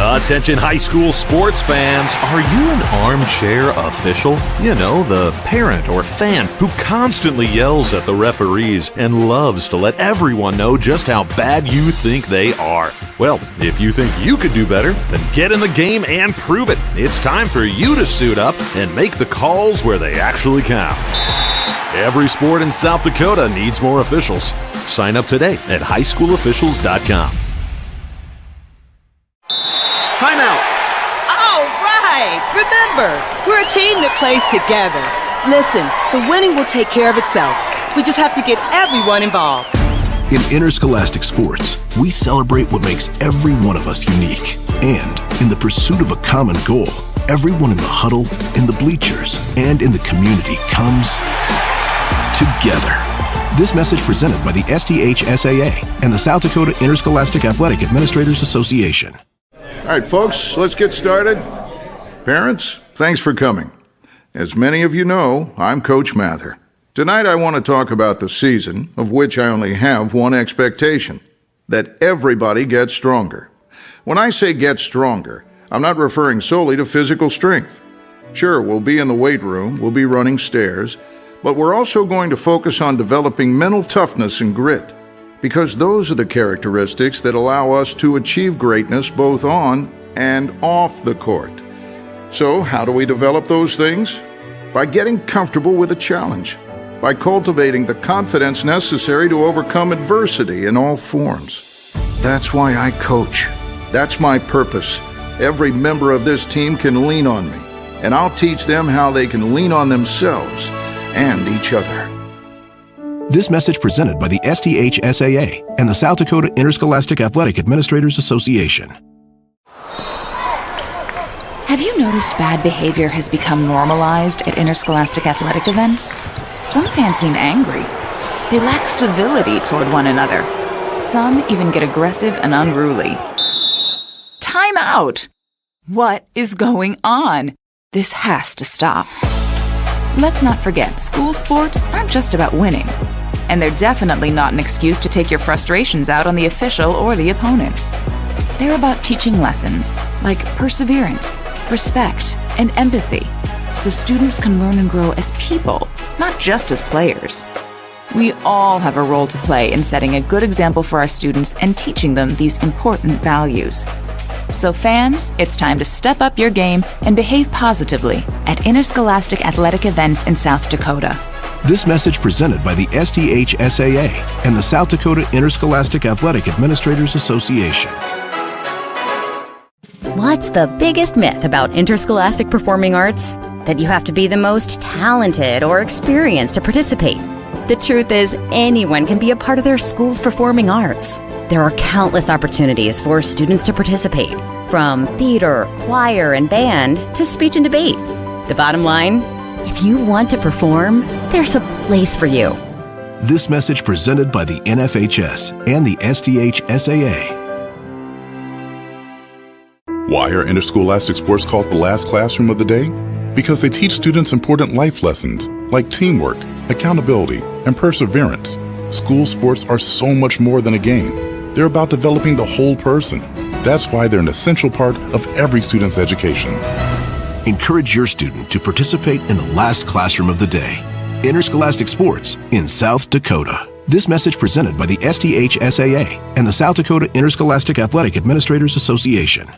Attention high school sports fans, are you an armchair official? You know, the parent or fan who constantly yells at the referees and loves to let everyone know just how bad you think they are. Well, if you think you could do better, then get in the game and prove it. It's time for you to suit up and make the calls where they actually count. Every sport in South Dakota needs more officials. Sign up today at highschoolofficials.com. Timeout. All right! Remember, we're a team that plays together. Listen, the winning will take care of itself. We just have to get everyone involved. In interscholastic sports, we celebrate what makes every one of us unique. And in the pursuit of a common goal, everyone in the huddle, in the bleachers, and in the community comes together. This message presented by the SDHSAA and the South Dakota Interscholastic Athletic Administrators Association. All right, folks, let's get started. Parents, thanks for coming. As many of you know, I'm Coach Mather. Tonight I want to talk about the season, of which I only have one expectation: that everybody gets stronger. When I say get stronger, I'm not referring solely to physical strength. Sure, we'll be in the weight room, we'll be running stairs, but we're also going to focus on developing mental toughness and grit, because those are the characteristics that allow us to achieve greatness both on and off the court. So, how do we develop those things? By getting comfortable with a challenge, by cultivating the confidence necessary to overcome adversity in all forms. That's why I coach. That's my purpose. Every member of this team can lean on me, and I'll teach them how they can lean on themselves and each other. This message presented by the SDHSAA and the South Dakota Interscholastic Athletic Administrators Association. Have you noticed bad behavior has become normalized at interscholastic athletic events? Some fans seem angry. They lack civility toward one another. Some even get aggressive and unruly. Time out! What is going on? This has to stop. Let's not forget, school sports aren't just about winning. And they're definitely not an excuse to take your frustrations out on the official or the opponent. They're about teaching lessons like perseverance, respect, and empathy, so students can learn and grow as people, not just as players. We all have a role to play in setting a good example for our students and teaching them these important values. So fans, it's time to step up your game and behave positively at interscholastic athletic events in South Dakota. This message presented by the SDHSAA and the South Dakota Interscholastic Athletic Administrators Association. What's the biggest myth about interscholastic performing arts? That you have to be the most talented or experienced to participate. The truth is, anyone can be a part of their school's performing arts. There are countless opportunities for students to participate, from theater, choir, and band to speech and debate. The bottom line, if you want to perform, there's a place for you. This message presented by the NFHS and the SDHSAA. Why are interscholastic sports called the last classroom of the day? Because they teach students important life lessons like teamwork, accountability, and perseverance. School sports are so much more than a game. They're about developing the whole person. That's why they're an essential part of every student's education. Encourage your student to participate in the last classroom of the day, interscholastic sports in South Dakota. This message presented by the SDHSAA and the South Dakota Interscholastic Athletic Administrators Association.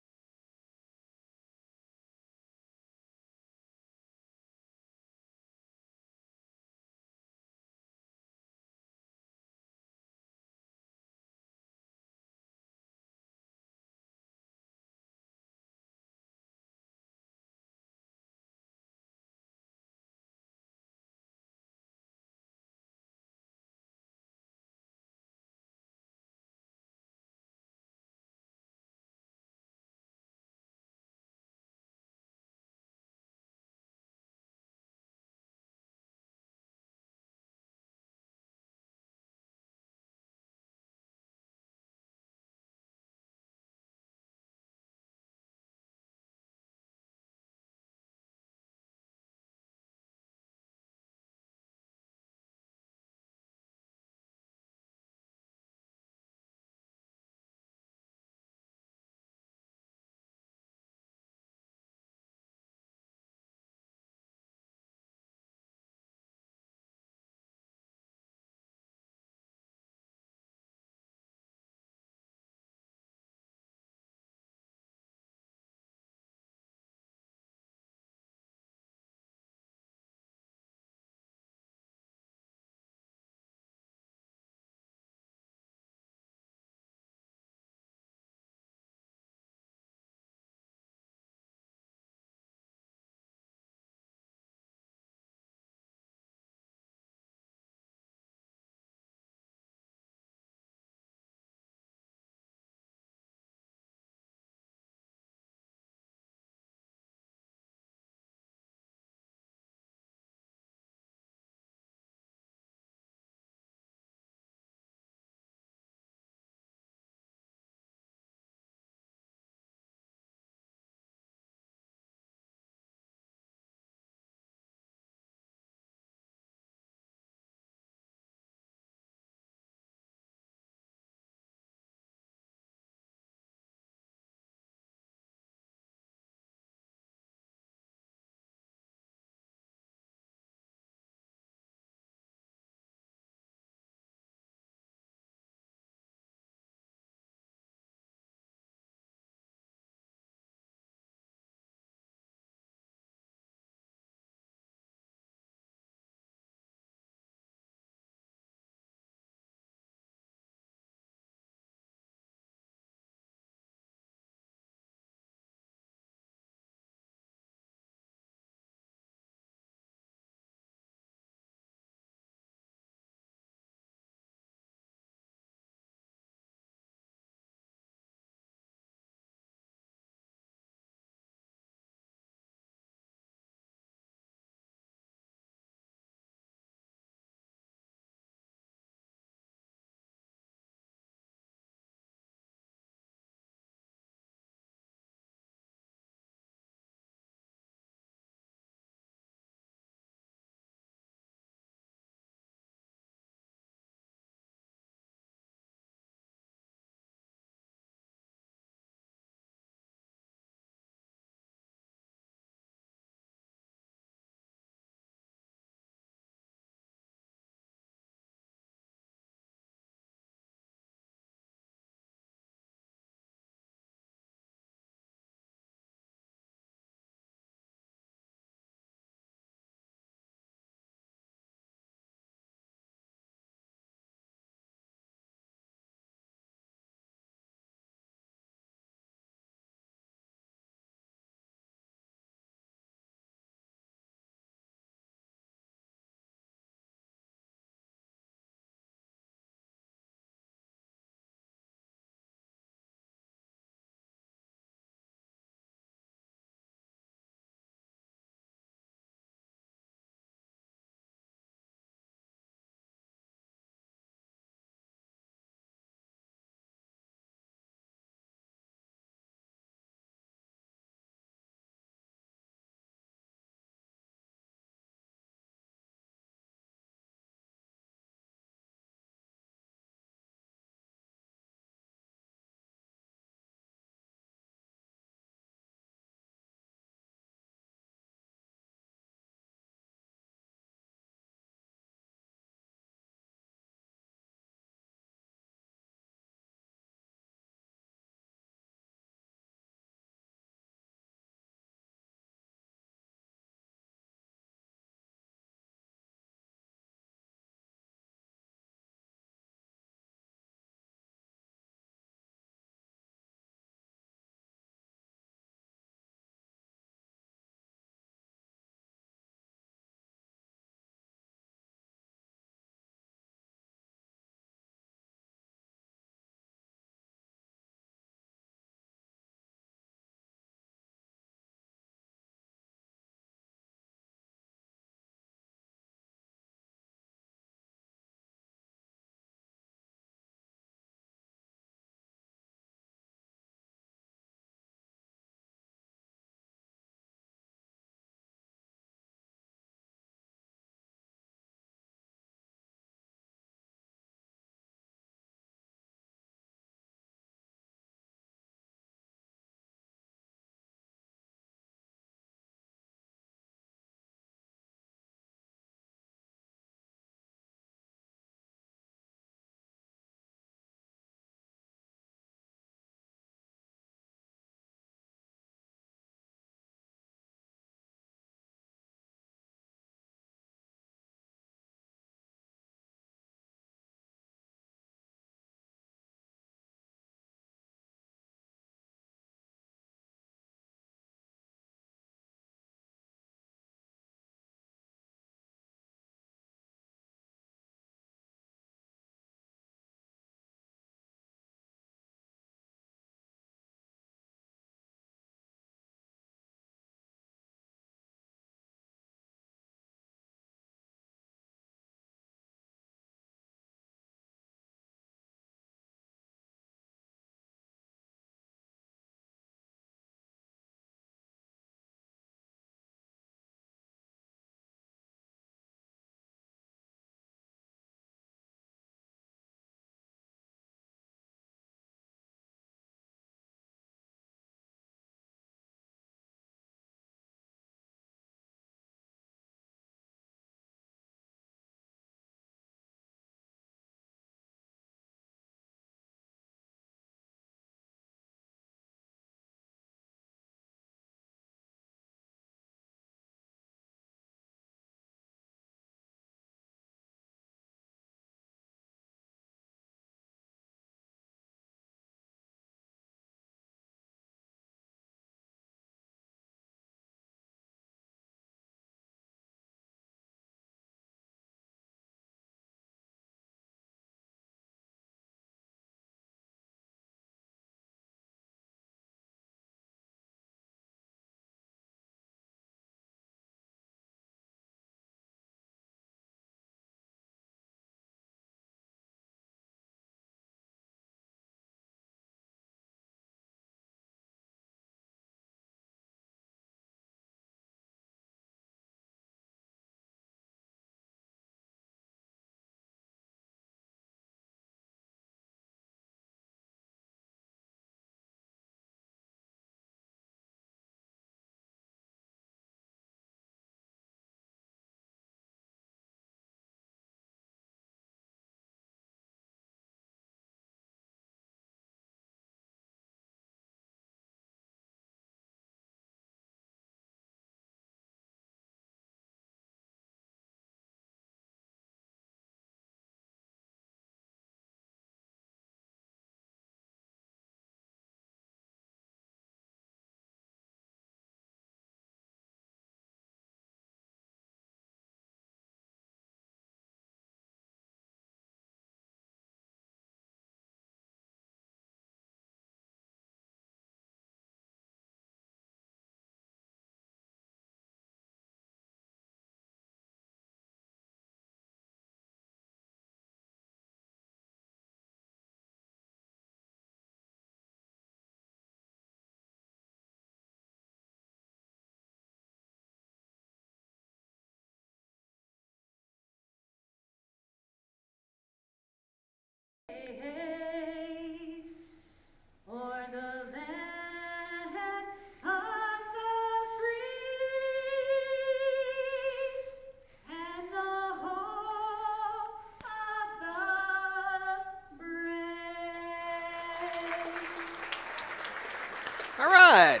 All right.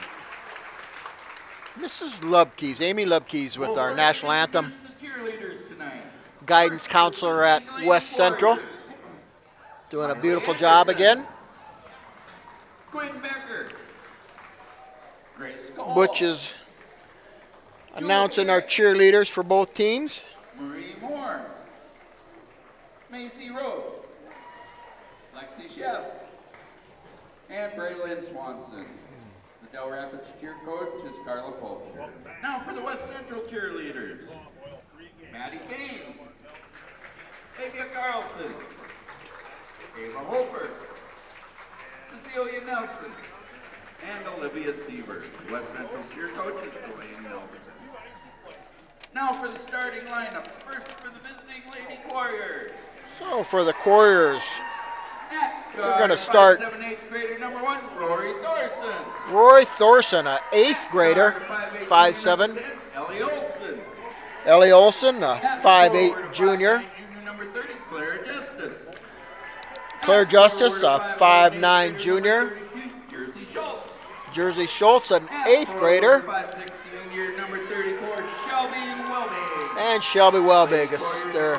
Mrs. Lubke's, Amy Lubke's with our national anthem. Guidance counselor at West Central. Doing a beautiful job again. Butch is announcing our cheerleaders for both teams. Marie Moore, Macy Rowe, Lexi Sheff, and Braylon Swanson. The Del Rapids cheer coach is Carla Polsher. Now for the West Central cheerleaders. Maddie Kane, Avia Carlson, Ava Holper, Cecilia Nelson, and Olivia Siebert. West Central cheer coach is Elaine Nelson. Now for the starting lineup. First for the visiting Lady Quarriers. So for the Quarriers, we're going to start 5'7", 8th grader number 1, Rory Thorson. Roy Thorson, an 8th grader, 5'7". Ellie Olson. Ellie Olson, a 5'8" junior. Junior number 30, Claire Justice. Claire Justice, a 5'9" junior. Jersey Schultz. Jersey Schultz, an 8th grader. 5'6", senior number 34, Shelby Welby. And Shelby Welbig, their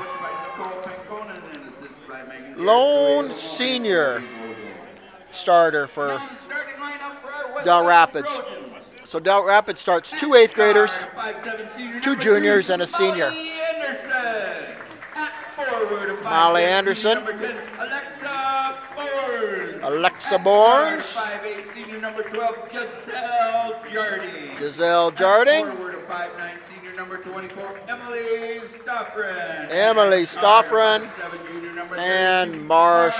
lone senior starter for Del Rapids. So Del Rapids starts 2 8th graders, 2 juniors, and a senior. Molly Anderson, Alexa Bournes, 5'8", senior number 12, Giselle Jarding. Giselle Jarding, Forward of 5'9", senior number 24, Emily Stoffren. Emily Stoffren, 7, junior number 30, and Mara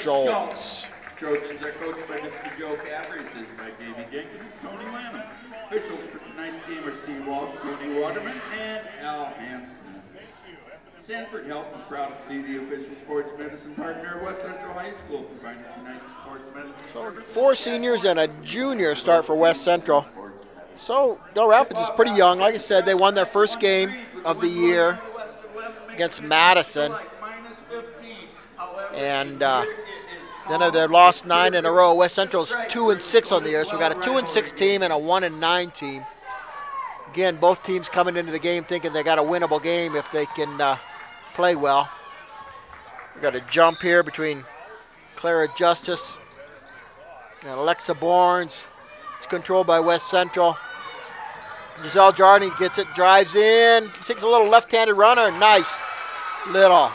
Schultz. Trojans are coached by Mr. Joe Caffrey, assisted by Davey Jenkins, Tony Lanham. Officials for tonight's game are Steve Walsh, Cody Waterman, and Al Hansen. Sanford Health is proud to be the official sports medicine partner of West Central High School, providing tonight's sports medicine. So 4 seniors and a junior start for West Central. So Del Rapids is pretty young. Like I said, they won their first game of the year against Madison. And then they've lost 9 in a row. West Central's 2-6 on the year. So we've got a 2-6 team and a 1-9 team. Again, both teams coming into the game thinking they got a winnable game if they can play well. We've got a jump here between Clara Justice and Alexa Bournes. It's controlled by West Central. Giselle Jarding gets it, drives in, takes a little left-handed runner. Nice little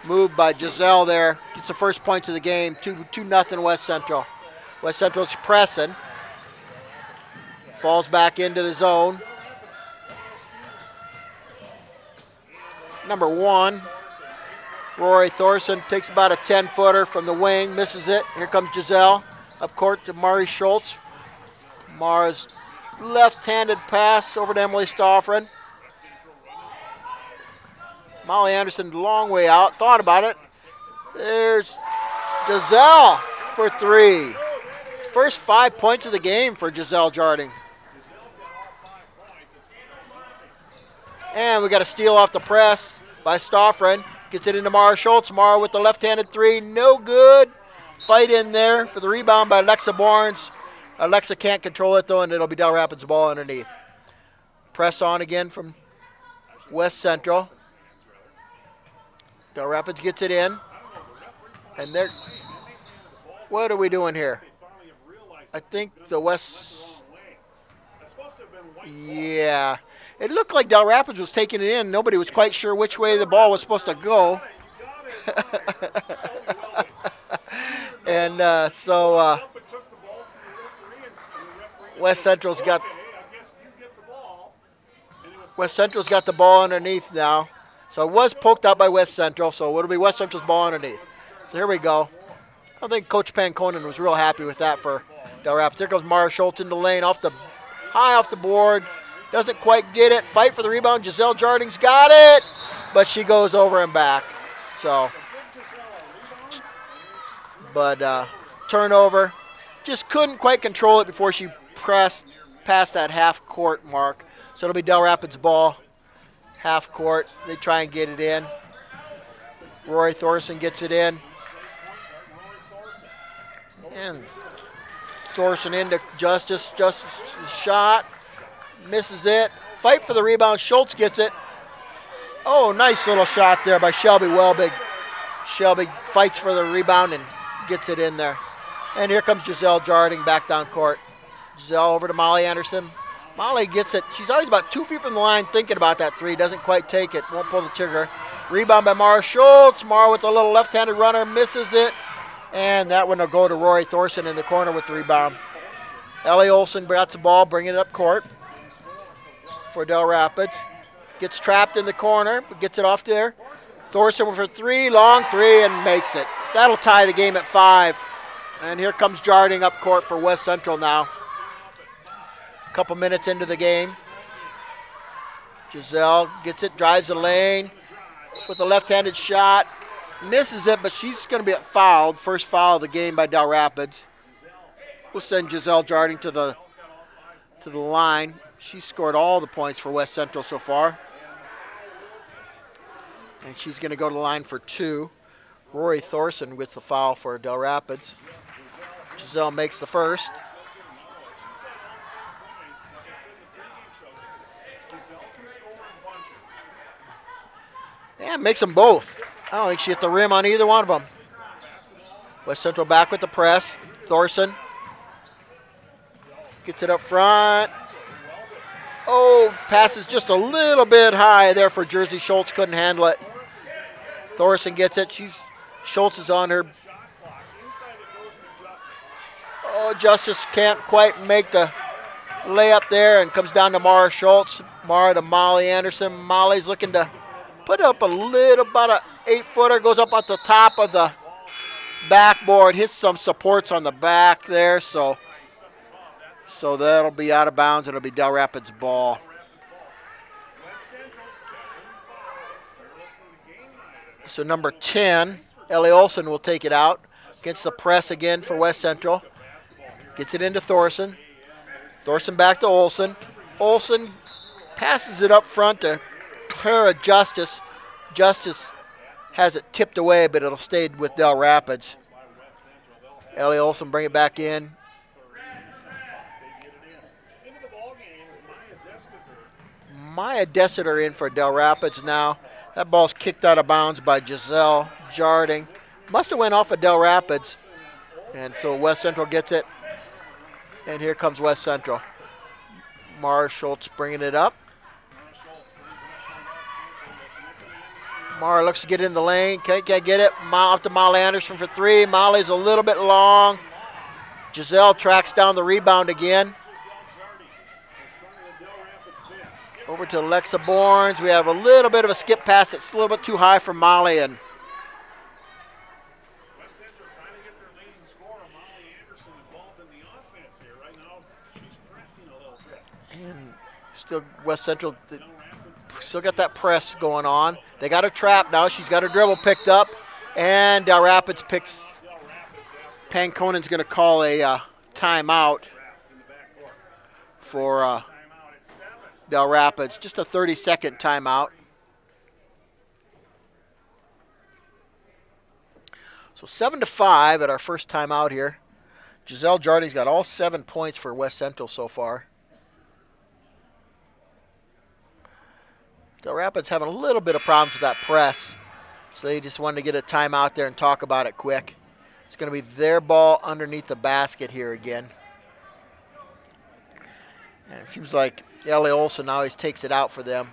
move by Giselle there. Gets the first points of the game, 2-0 West Central. West Central's pressing. Falls back into the zone. Number 1, Rory Thorson takes about a 10-footer from the wing, misses it. Here comes Giselle up court to Mari Schultz. Mara's left-handed pass over to Emily Stoffren. Molly Anderson, long way out, thought about it. There's Giselle for 3. First 5 points of the game for Giselle Jarding. And we got a steal off the press by Stoffren. Gets it into Mara Schultz. Mara with the left-handed 3, no good. Fight in there for the rebound by Alexa Bournes. Alexa can't control it though, and it'll be Del Rapids' ball underneath. Press on again from West Central. Del Rapids gets it in. And they're, what are we doing here? I think the West, yeah. It looked like Del Rapids was taking it in. Nobody was quite sure which way the ball was supposed to go. And West Central's got the ball underneath now. So it was poked out by West Central, so it'll be West Central's ball underneath. So here we go. I think Coach Panconen was real happy with that for Del Rapids. Here goes Mara Schultz in the lane, high off the board. Doesn't quite get it. Fight for the rebound. Giselle Jarding's got it, but she goes over and back. So but turnover. Just couldn't quite control it before she pressed past that half court mark. So it'll be Del Rapids ball, half court. They try and get it in. Rory Thorson gets it in. And Thorson into Justice. Justice shot. Misses it. Fight for the rebound. Schultz gets it. Oh, nice little shot there by Shelby Welbig. Shelby fights for the rebound and gets it in there. And here comes Giselle Jarding back down court. Giselle over to Molly Anderson. Molly gets it. She's always about 2 feet from the line thinking about that three. Doesn't quite take it. Won't pull the trigger. Rebound by Mara Schultz. Mara with a little left-handed runner. Misses it. And that one will go to Rory Thorson in the corner with the rebound. Ellie Olson got the ball, bringing it up court for Del Rapids. Gets trapped in the corner, but gets it off there. Thorson with her three, long three, and makes it. So that'll tie the game at 5. And here comes Jarding up court for West Central now. A couple minutes into the game. Giselle gets it, drives the lane with a left-handed shot. Misses it, but she's going to be fouled. First foul of the game by Del Rapids. We'll send Giselle Jarding to the line. She scored all the points for West Central so far. And she's going to go to the line for 2. Rory Thorson with the foul for Del Rapids. Giselle makes the first. Yeah, makes them both. I don't think she hit the rim on either one of them. West Central back with the press. Thorson gets it up front. Oh, passes just a little bit high there for Jersey Schultz. Couldn't handle it. Thorson gets it. Schultz is on her. Oh, Justice can't quite make the layup there and comes down to Mara Schultz. Mara to Molly Anderson. Molly's looking to put up about a 8-footer. Goes up at the top of the backboard. Hits some supports on the back there. So that'll be out of bounds. It'll be Del Rapids ball. So number 10, Ellie Olson will take it out. Against the press again for West Central. Gets it into Thorson. Thorson back to Olson. Olson passes it up front to Clara Justice. Justice has it tipped away, but it'll stay with Del Rapids. Ellie Olson bring it back in. Maya Dessiter in for Del Rapids now. That ball's kicked out of bounds by Giselle Jarding. Must have went off of Del Rapids. And so West Central gets it. And here comes West Central. Mara Schultz bringing it up. Mara looks to get in the lane. Can't get it. Off to Molly Anderson for 3. Molly's a little bit long. Giselle tracks down the rebound again. Over to Alexa Bournes. We have a little bit of a skip pass. It's a little bit too high for Molly. And still West Central still got that press going on. They got her trapped now. She's got her dribble picked up. And Del Rapids picks. Panconen's going to call a timeout for Del Rapids. Just a 30-second timeout. So 7-5 at our first timeout here. Giselle Jarding's got all 7 points for West Central so far. Del Rapids having a little bit of problems with that press. So they just wanted to get a timeout there and talk about it quick. It's going to be their ball underneath the basket here again. And it seems like Ellie Olson always takes it out for them.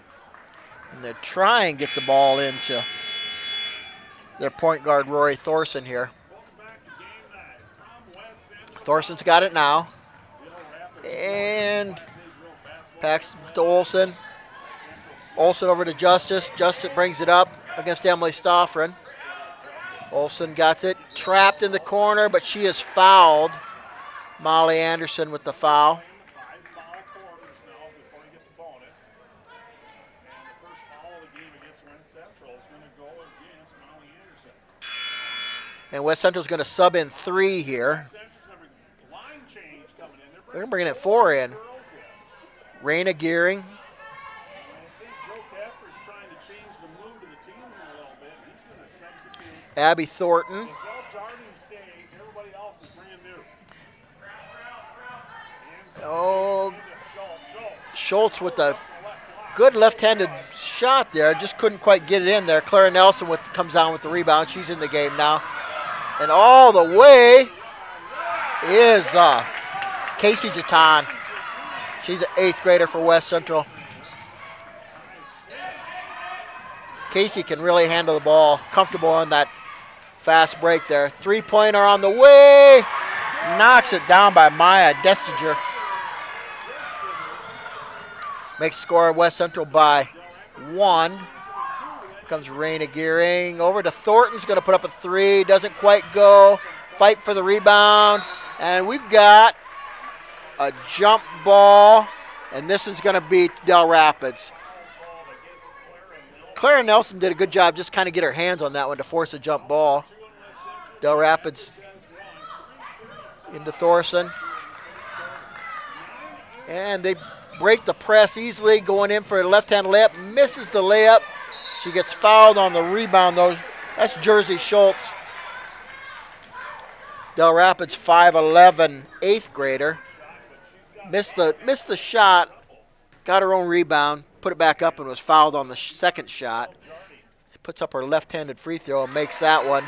And they're trying to get the ball into their point guard, Rory Thorson here. Thorson's got it now. And packs to Olson. Olson over to Justice. Justice brings it up against Emily Stoffren. Olson got it. Trapped in the corner, but she is fouled. Molly Anderson with the foul. And West Central's going to sub in 3 here. They're going to bring in 4 in. Raina Gearing. Abby Thornton. Oh, Schultz with a good left-handed shot there. Just couldn't quite get it in there. Clara Nelson comes down with the rebound. She's in the game now. And all the way is Casey Jatan. She's an 8th grader for West Central. Casey can really handle the ball. Comfortable on that fast break there. 3-pointer on the way. Knocks it down by Maya Destiger. Makes score West Central by 1. Comes Raina Gearing. Over to Thornton's going to put up a 3. Doesn't quite go. Fight for the rebound. And we've got a jump ball. And this is going to beat Del Rapids. Clara Nelson did a good job just kind of get her hands on that one to force a jump ball. Del Rapids into Thorson. And they break the press easily, going in for a left-hand layup. Misses the layup. She gets fouled on the rebound, though. That's Jersey Schultz. Del Rapids 5'11", 8th grader. Missed the shot. Got her own rebound. Put it back up and was fouled on the second shot. Puts up her left-handed free throw and makes that one.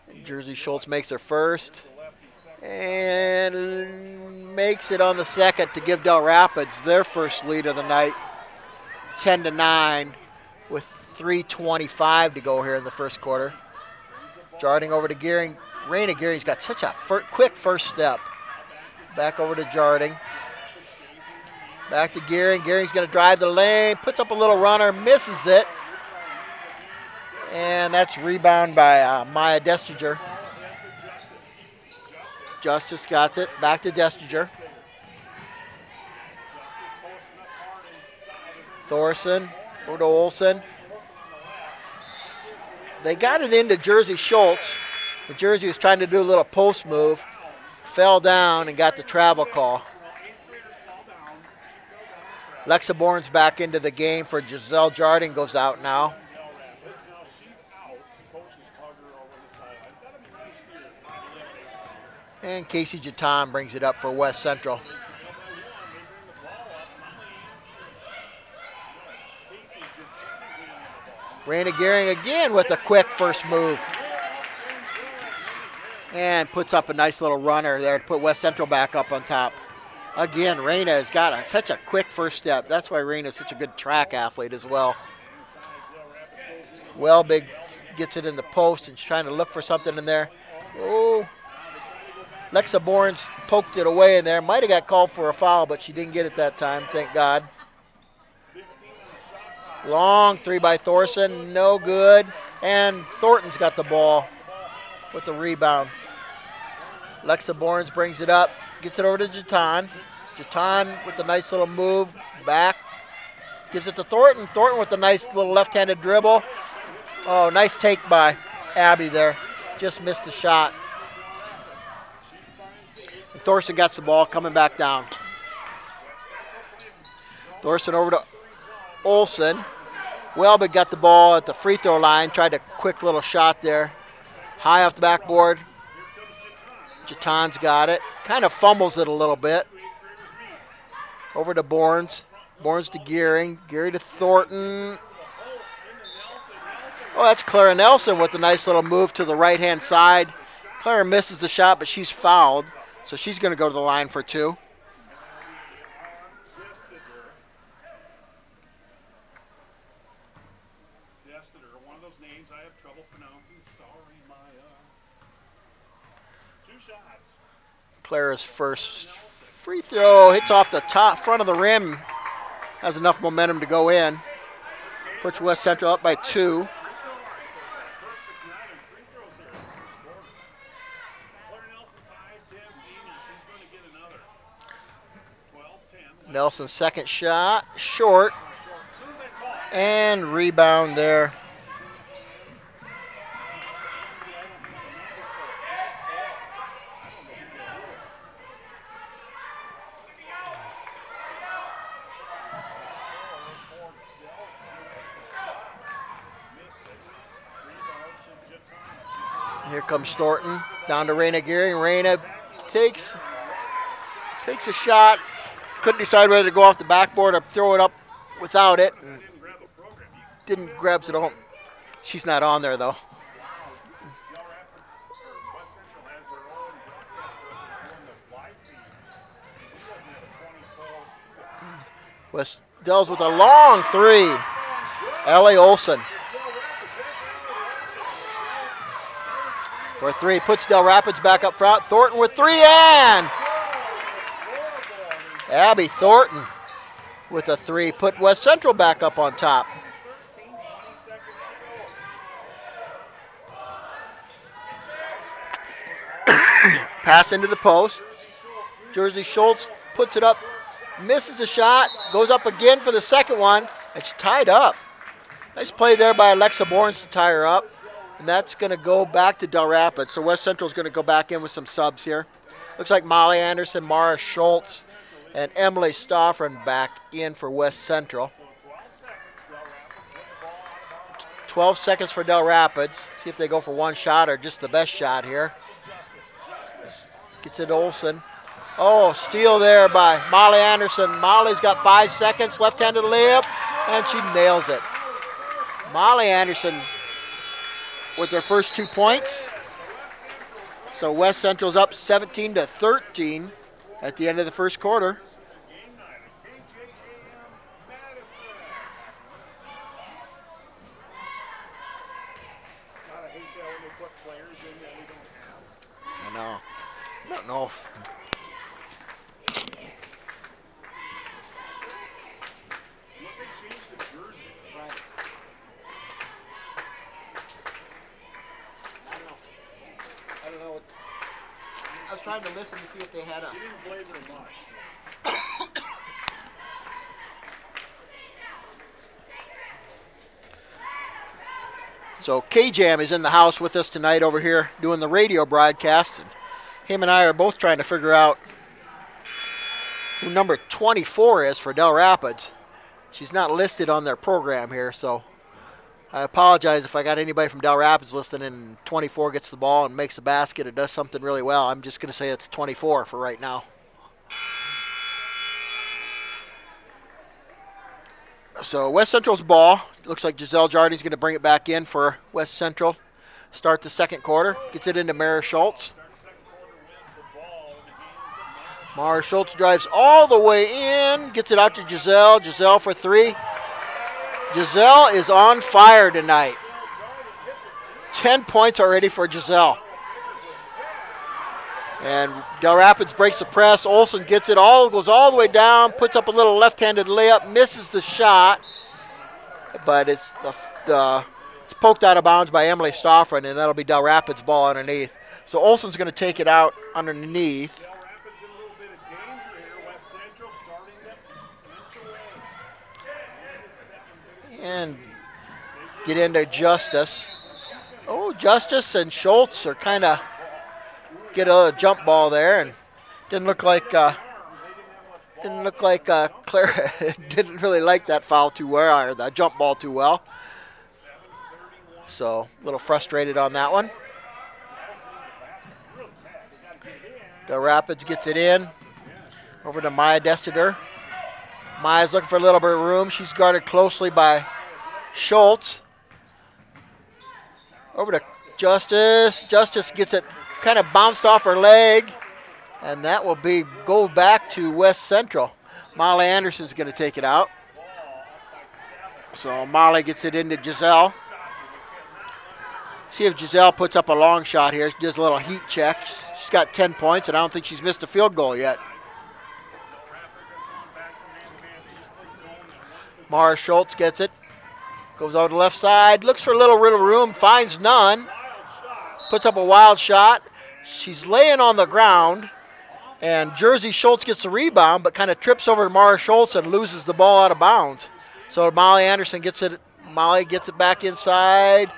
And Jersey Schultz makes her first. And makes it on the second to give Del Rapids their first lead of the night. 10-9 with 3:25 to go here in the first quarter. Jarding over to Gearing. Raina Gearing's got such a quick first step. Back over to Jarding. Back to Gearing. Gearing's going to drive the lane. Puts up a little runner. Misses it. And that's rebound by Maya Destiger. Justice got it. Back to Destiger. Thorson. Over to Olsen. They got it into Jersey Schultz. The Jersey was trying to do a little post move. Fell down and got the travel call. Lexa Bourne's back into the game for Giselle Jarding. Goes out now. And Casey Jatan brings it up for West Central. Raina Gearing again with a quick first move. And puts up a nice little runner there to put West Central back up on top. Again, Raina has got such a quick first step. That's why Raina is such a good track athlete as well. Welbig gets it in the post and she's trying to look for something in there. Oh, Lexa Bourne's poked it away in there. Might have got called for a foul, but she didn't get it that time, thank God. Long 3 by Thorson, no good. And Thornton's got the ball with the rebound. Lexa Bourne brings it up, gets it over to Jatan. Jatan with a nice little move, back. Gives it to Thornton. Thornton with a nice little left-handed dribble. Oh, nice take by Abby there. Just missed the shot. And Thorson got the ball coming back down. Thorson over to Olsen. Welbig got the ball at the free throw line. Tried a quick little shot there. High off the backboard. Jatan's got it. Kind of fumbles it a little bit. Over to Bournes. Bournes to Gearing. Gearing to Thornton. Oh, that's Clara Nelson with a nice little move to the right-hand side. Clara misses the shot, but she's fouled. So she's going to go to the line for 2. One of those names I have trouble pronouncing. Sorry, Maya. 2 shots. Clara's first free throw hits off the top front of the rim. Has enough momentum to go in. Puts West Central up by 2. Nelson's second shot, short. And rebound there. Here comes Thornton, down to Raina Geary. Raina takes a shot. Couldn't decide whether to go off the backboard or throw it up without it. And didn't grab it on. She's not on there though. Westdell's with a long three. Ellie Olson. For three, puts Del Rapids back up front. Thornton with three, and Abby Thornton with a three. Put West Central back up on top. Pass into the post. Jersey Schultz puts it up, misses a shot, goes up again for the second one, and she's tied up. Nice play there by Alexa Borns to tie her up. And that's going to go back to Del Rapids. So West Central is going to go back in with some subs here. Looks like Molly Anderson, Mara Schultz, and Emily Stoffren back in for West Central. 12 seconds for Del Rapids. See if they go for one shot or just the best shot here. Gets it Olsen. Oh, steal there by Molly Anderson. Molly's got 5 seconds, left-handed layup, and she nails it. Molly Anderson with their first 2 points. So West Central's up 17-13 at the end of the first quarter. I know. I don't know. I was trying to listen to see if they had a. She didn't play very much. So K-Jam is in the house with us tonight over here doing the radio broadcast. And him and I are both trying to figure out who number 24 is for Del Rapids. She's not listed on their program here, so I apologize if I got anybody from Del Rapids listening and 24 gets the ball and makes a basket or does something really well. I'm just going to say it's 24 for right now. So West Central's ball. Looks like Giselle Jardin's going to bring it back in for West Central. Start the second quarter. Gets it into Mara Schultz. Mara Schultz drives all the way in. Gets it out to Giselle. Giselle for three. Giselle is on fire tonight. 10 points already for Giselle. And Del Rapids breaks the press. Olsen gets it all, goes all the way down, puts up a little left-handed layup, misses the shot, but it's poked out of bounds by Emily Stoffren, and that'll be Del Rapids' ball underneath. So Olsen's going to take it out underneath. Del Rapids in a little bit of danger here. West Central starting to inch away. And get into Justice. Oh, Justice and Schultz are kind of get a jump ball there, and didn't look like Clara didn't really like that foul too well, or the jump ball too well. So a little frustrated on that one. Del Rapids gets it in over to Maya Destiter. Maya's looking for a little bit of room. She's guarded closely by Schultz. Over to Justice. Justice gets it kind of bounced off her leg, and that will go back to West Central. Molly Anderson's going to take it out. So Molly gets it into Giselle. See if Giselle puts up a long shot here. She does a little heat check. She's got 10 points, and I don't think she's missed a field goal yet. Mara Schultz gets it. Goes over to the left side. Looks for a little room. Finds none. Puts up a wild shot. She's laying on the ground. And Jersey Schultz gets the rebound, but kind of trips over to Mara Schultz and loses the ball out of bounds. So Molly Anderson gets it. Molly gets it back inside.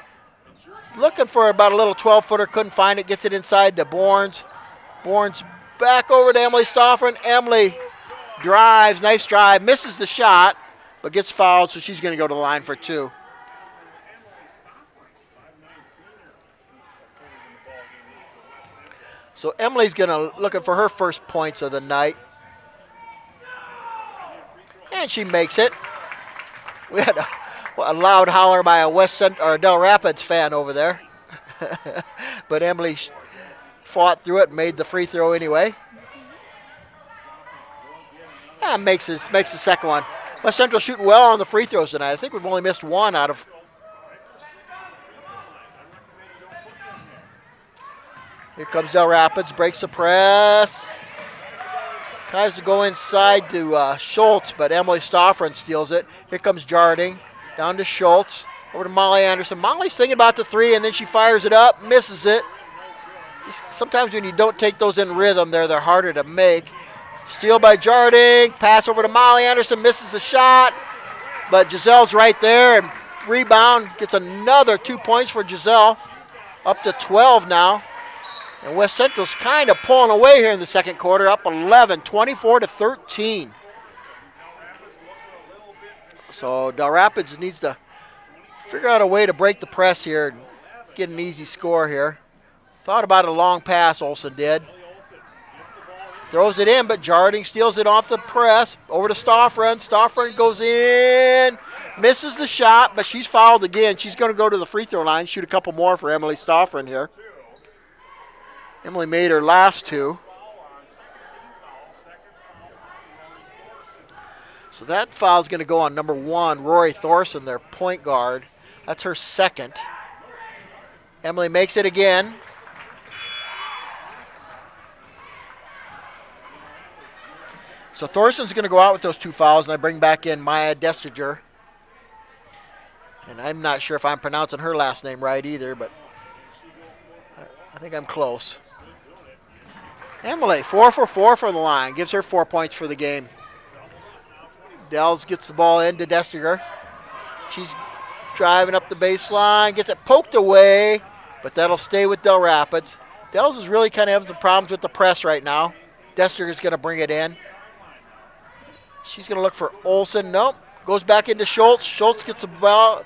Looking for about a little 12-footer. Couldn't find it. Gets it inside to Bournes. Bournes back over to Emily Stoffren. Emily drives. Nice drive. Misses the shot, but gets fouled, so she's going to go to the line for 2. So Emily's looking for her first points of the night. And she makes it. We had a loud holler by a Del Rapids fan over there. But Emily fought through it and made the free throw anyway. And makes the second one. West Central shooting well on the free throws tonight. I think we've only missed one out of. Here comes Del Rapids, breaks the press. Tries to go inside to Schultz, but Emily Stoffren steals it. Here comes Jarding, down to Schultz, over to Molly Anderson. Molly's thinking about the 3, and then she fires it up, misses it. Sometimes when you don't take those in rhythm, they're harder to make. Steal by Jarding, pass over to Molly Anderson, misses the shot, but Giselle's right there, and rebound, gets another 2 points for Giselle, up to 12 now. And West Central's kind of pulling away here in the second quarter, up 11, 24-13. So Del Rapids needs to figure out a way to break the press here and get an easy score here. Thought about a long pass, Olsen did. Throws it in, but Jarding steals it off the press. Over to Stoffren. Stoffren goes in, misses the shot, but she's fouled again. She's going to go to the free throw line, shoot a couple more for Emily Stoffren here. Emily made her last 2. So that foul is going to go on number 1, Rory Thorson, their point guard. That's her second. Emily makes it again. So Thorson's going to go out with those 2 fouls, and I bring back in Maya Destiger. And I'm not sure if I'm pronouncing her last name right either, but I think I'm close. Emily, 4 for 4 for the line. Gives her 4 points for the game. Dells gets the ball into Destiger. She's driving up the baseline. Gets it poked away, but that'll stay with Del Rapids. Dells is really kind of having some problems with the press right now. Destiger's going to bring it in. She's going to look for Olsen. Nope. Goes back into Schultz. Schultz gets the ball.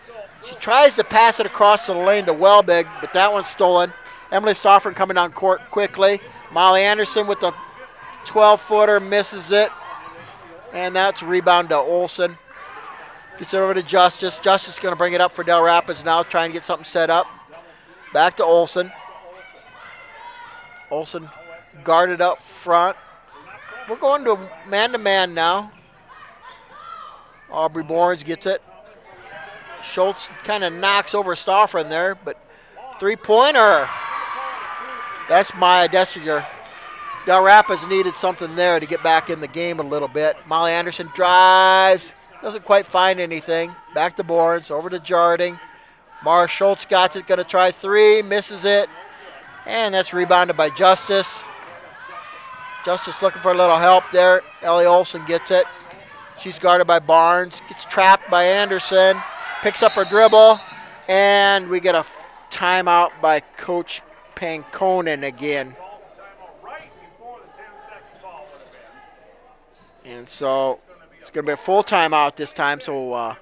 She tries to pass it across the lane to Welbig, but that one's stolen. Emily Stoffren coming on court quickly. Molly Anderson with the 12-footer, misses it. And that's a rebound to Olsen. Gets it over to Justice. Justice is going to bring it up for Del Rapids now, trying to get something set up. Back to Olsen. Olsen guarded up front. We're going to man-to-man now. Aubrey Bournes gets it. Schultz kind of knocks over Stoffren there, but 3-pointer. That's Maya Destiger. Del Rapids needed something there to get back in the game a little bit. Molly Anderson drives. Doesn't quite find anything. Back to Bournes. Over to Jarding. Mara Schultz got it. Going to try 3. Misses it. And that's rebounded by Justice. Justice looking for a little help there. Ellie Olsen gets it. She's guarded by Barnes. Gets trapped by Anderson. Picks up her dribble. And we get a timeout by Coach Pankonen again. And so it's going to be a full timeout this time. So a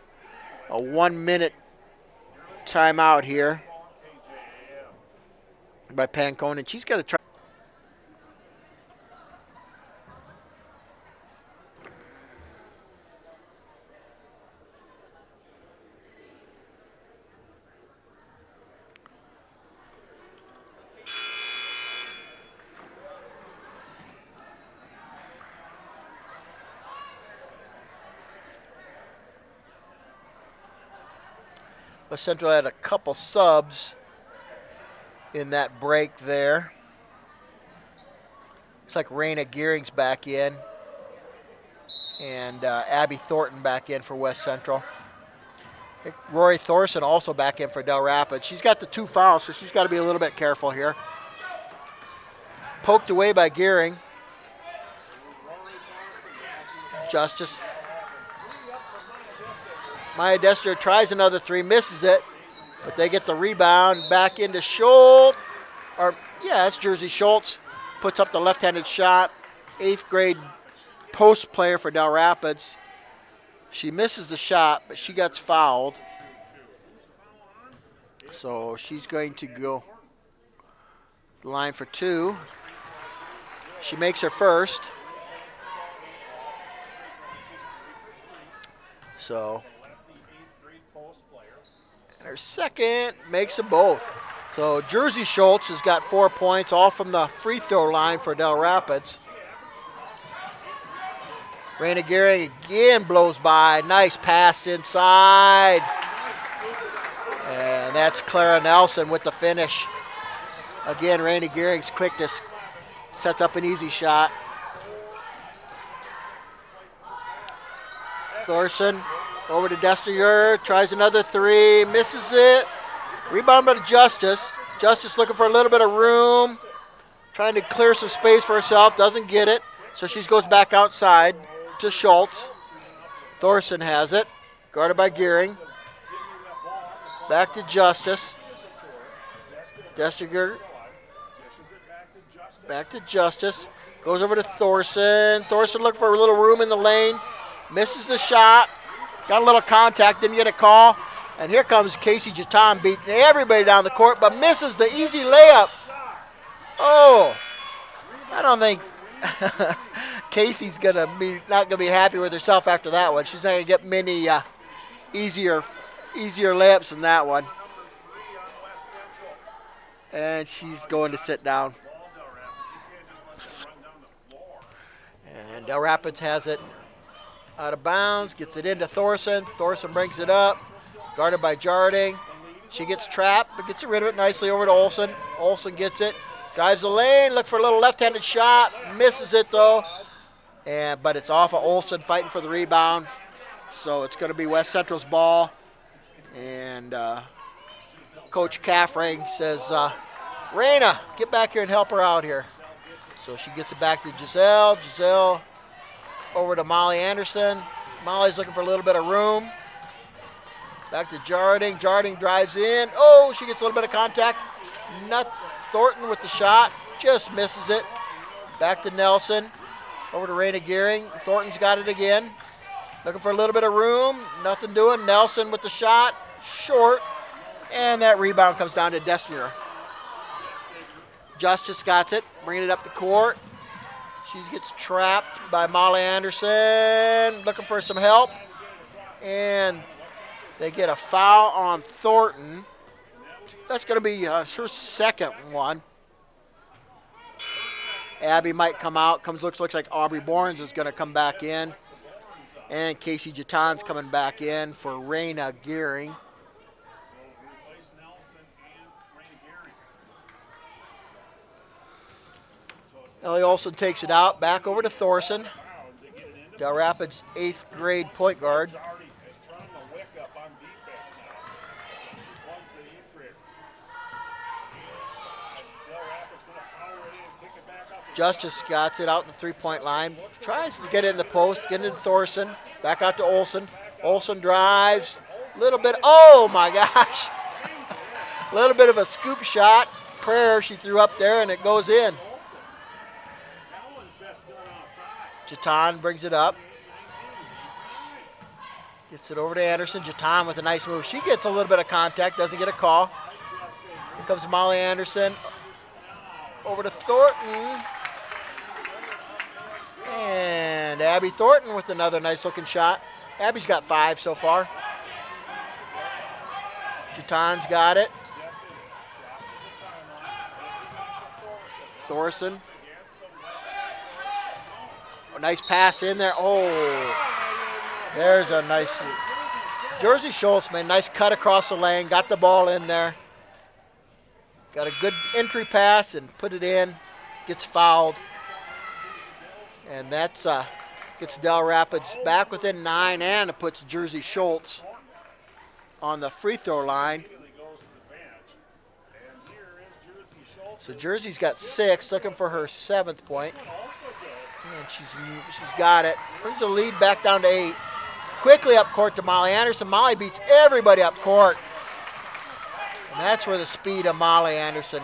1-minute timeout here by Pankonen. She's got to try. West Central had a couple subs in that break there. Looks like Raina Gearing's back in. And Abby Thornton back in for West Central. Rory Thorson also back in for Del Rapids. She's got the 2 fouls, so she's got to be a little bit careful here. Poked away by Gearing. Justice Maya Dester tries another three, misses it, but they get the rebound back into Schultz. It's Jersey Schultz. Puts up the left-handed shot. 8th grade post player for Del Rapids. She misses the shot, but she gets fouled. So she's going to go the line for 2. She makes her first. So, and her second makes them both. So Jersey Schultz has got 4 points, all from the free throw line for Del Rapids. Raina Gehring again blows by. Nice pass inside. And that's Clara Nelson with the finish. Again, Raina Gehring's quickness sets up an easy shot. Thorson over to Destier, tries another three, misses it. Rebound by Justice. Justice looking for a little bit of room, trying to clear some space for herself, doesn't get it. So she goes back outside to Schultz. Thorson has it, guarded by Gehring. Back to Justice. Destiger. Back to Justice. Goes over to Thorson. Thorson looking for a little room in the lane. Misses the shot. Got a little contact, didn't get a call. And here comes Casey Jatan beating everybody down the court, but misses the easy layup. Oh, I don't think Casey's not gonna be happy with herself after that one. She's not gonna get many easier layups than that one. And she's going to sit down. And Del Rapids has it out of bounds, gets it into Thorson. Thorson brings it up, guarded by Jarding. She gets trapped, but gets rid of it nicely over to Olsen. Olsen gets it, drives the lane, look for a little left-handed shot, misses it though. But it's off of Olsen fighting for the rebound. So it's going to be West Central's ball. And Coach Caffrey says, Raina, get back here and help her out here. So she gets it back to Giselle. Giselle over to Molly Anderson. Molly's looking for a little bit of room. Back to Jarding. Jarding drives in. Oh, she gets a little bit of contact. Thornton with the shot. Just misses it. Back to Nelson. Over to Raina Gehring. Thornton's got it again. Looking for a little bit of room. Nothing doing. Nelson with the shot. Short. And that rebound comes down to Destier. Justice got it. Bringing it up the court. She gets trapped by Molly Anderson. Looking for some help. And they get a foul on Thornton. That's going to be her second one. Abby might come out. Looks like Aubrey Bournes is going to come back in. And Casey Jatan's coming back in for Raina Gehring. Ellie Olsen takes it out. Back over to Thorson. Del Rapids' 8th grade point guard. Justice got it out in the three-point line. Tries to get it in the post, get it to Thorson. Back out to Olsen. Olsen drives. Little bit, oh my gosh. A little bit of a scoop shot. Prayer she threw up there and it goes in. Jatan brings it up. Gets it over to Anderson. Jatan with a nice move. She gets a little bit of contact, doesn't get a call. Here comes Molly Anderson. Over to Thornton. And Abby Thornton with another nice looking shot. Abby's got 5 so far. Jatan's got it. Thorson. A nice pass in there. Oh, there's a nice Jersey Schultz, man. Nice cut across the lane. Got the ball in there. Got a good entry pass and put it in. Gets fouled. And that's gets Del Rapids back within 9, and it puts Jersey Schultz on the free throw line. So Jersey's got 6, looking for her 7th point. And she's got it. Brings the lead back down to 8. quickly up court to Molly Anderson. Molly beats everybody up court. And that's where the speed of Molly Anderson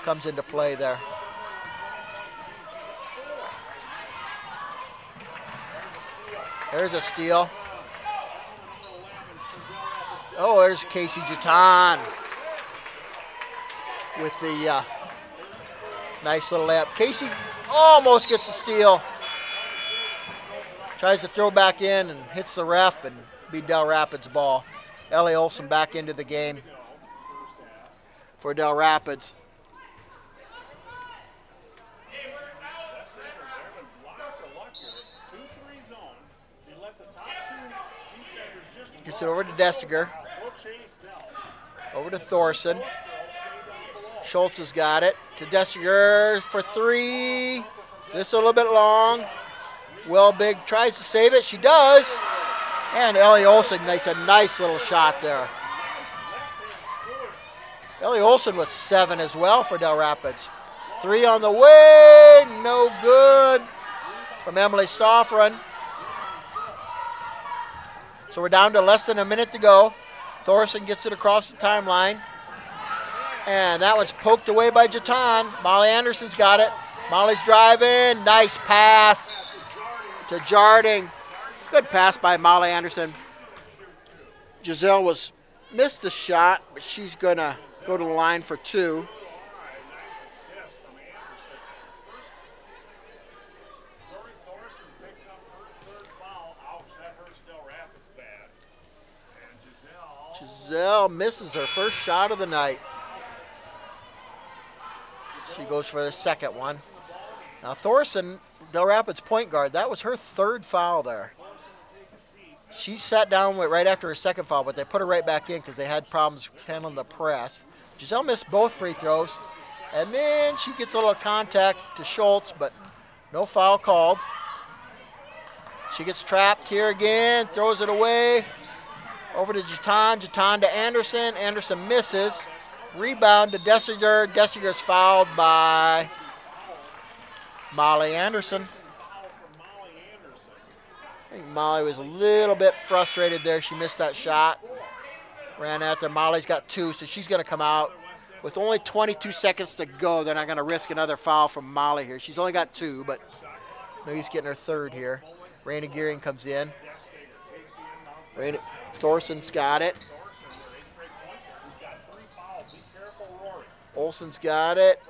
comes into play there. There's a steal. Oh, there's Casey Jatan with the nice little layup. Casey almost gets a steal. Tries to throw back in and hits the ref and be Del Rapids ball. Ellie Olson back into the game for Del Rapids. Gets it over to Destiger. Over to Thorson. Schultz has got it. To Destiger for three. Just a little bit long. Well, Big tries to save it. She does. And Ellie Olson makes a nice little shot there. Ellie Olson with 7 as well for Del Rapids. 3 on the way. No good from Emily Stoffren. So we're down to less than a minute to go. Thorson gets it across the timeline. And that one's poked away by Jatan. Molly Anderson's got it. Molly's driving. Nice pass to Jarding. Good pass by Molly Anderson. Giselle missed the shot, but she's going to go to the line for 2. Giselle misses her first shot of the night. She goes for the second one. Now Thorson, Del Rapids point guard, that was her 3rd foul there. She sat down right after her second foul, but they put her right back in because they had problems handling the press. Giselle missed both free throws, and then she gets a little contact to Schultz, but no foul called. She gets trapped here again, throws it away. Over to Jatan, Jatan to Anderson. Anderson misses. Rebound to Dessiger. Dessiger's fouled by Molly Anderson. I think Molly was a little bit frustrated there. She missed that shot. Ran out there. Molly's got 2, so she's going to come out. With only 22 seconds to go, they're not going to risk another foul from Molly here. She's only got 2, but maybe she's getting her 3rd here. Raina Gearing comes in. Thorson's got it. Olson's got it.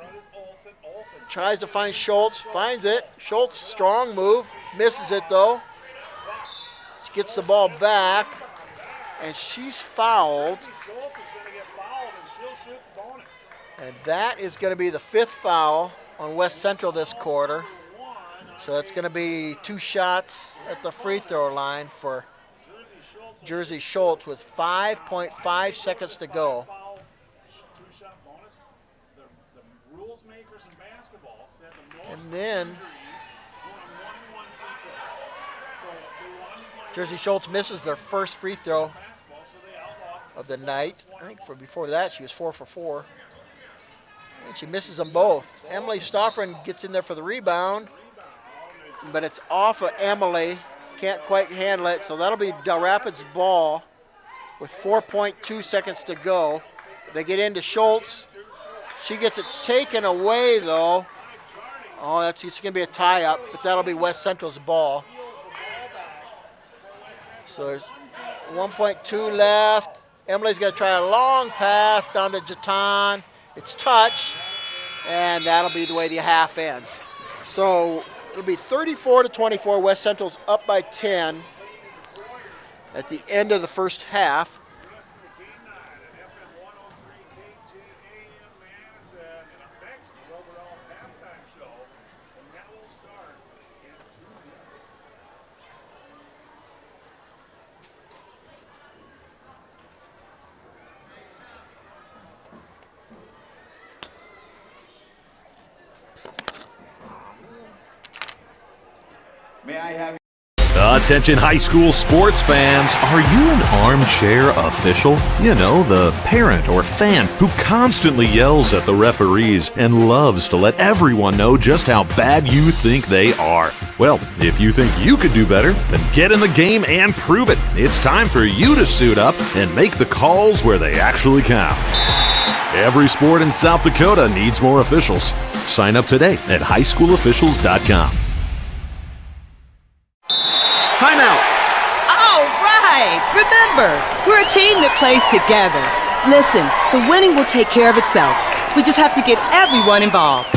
Tries to find Schultz. Finds it. Schultz, strong move. Misses it, though. She gets the ball back. And she's fouled. And that is going to be the 5th foul on West Central this quarter. So that's going to be 2 shots at the free throw line for Jersey Schultz with 5.5 seconds to go. And then Jersey Schultz misses their first free throw of the night. I think before that she was 4 for 4. And she misses them both. Emily Stoffren gets in there for the rebound, but it's off of Emily. Can't quite handle it, so that'll be Del Rapids' ball with 4.2 seconds to go. They get into Schultz. She gets it taken away, though. Oh, it's going to be a tie-up, but that'll be West Central's ball. So there's 1.2 left. Emily's going to try a long pass down to Jatan. It's touched, and that'll be the way the half ends. So it'll be 34-24. West Central's up by 10 at the end of the first half. Attention high school sports fans, are you an armchair official? You know, the parent or fan who constantly yells at the referees and loves to let everyone know just how bad you think they are. Well, if you think you could do better, then get in the game and prove it. It's time for you to suit up and make the calls where they actually count. Every sport in South Dakota needs more officials. Sign up today at highschoolofficials.com. Timeout. All right! Remember, we're a team that plays together. Listen, the winning will take care of itself. We just have to get everyone involved.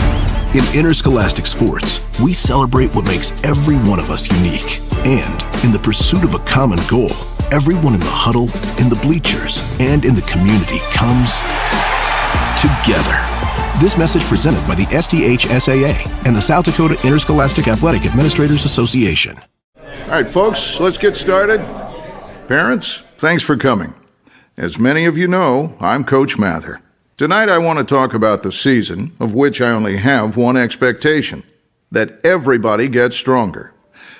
In interscholastic sports, we celebrate what makes every one of us unique. And in the pursuit of a common goal, everyone in the huddle, in the bleachers, and in the community comes together. This message presented by the SDHSAA and the South Dakota Interscholastic Athletic Administrators Association. All right, folks, let's get started. Parents, thanks for coming. As many of you know, I'm Coach Mather. Tonight I want to talk about the season, of which I only have one expectation: that everybody gets stronger.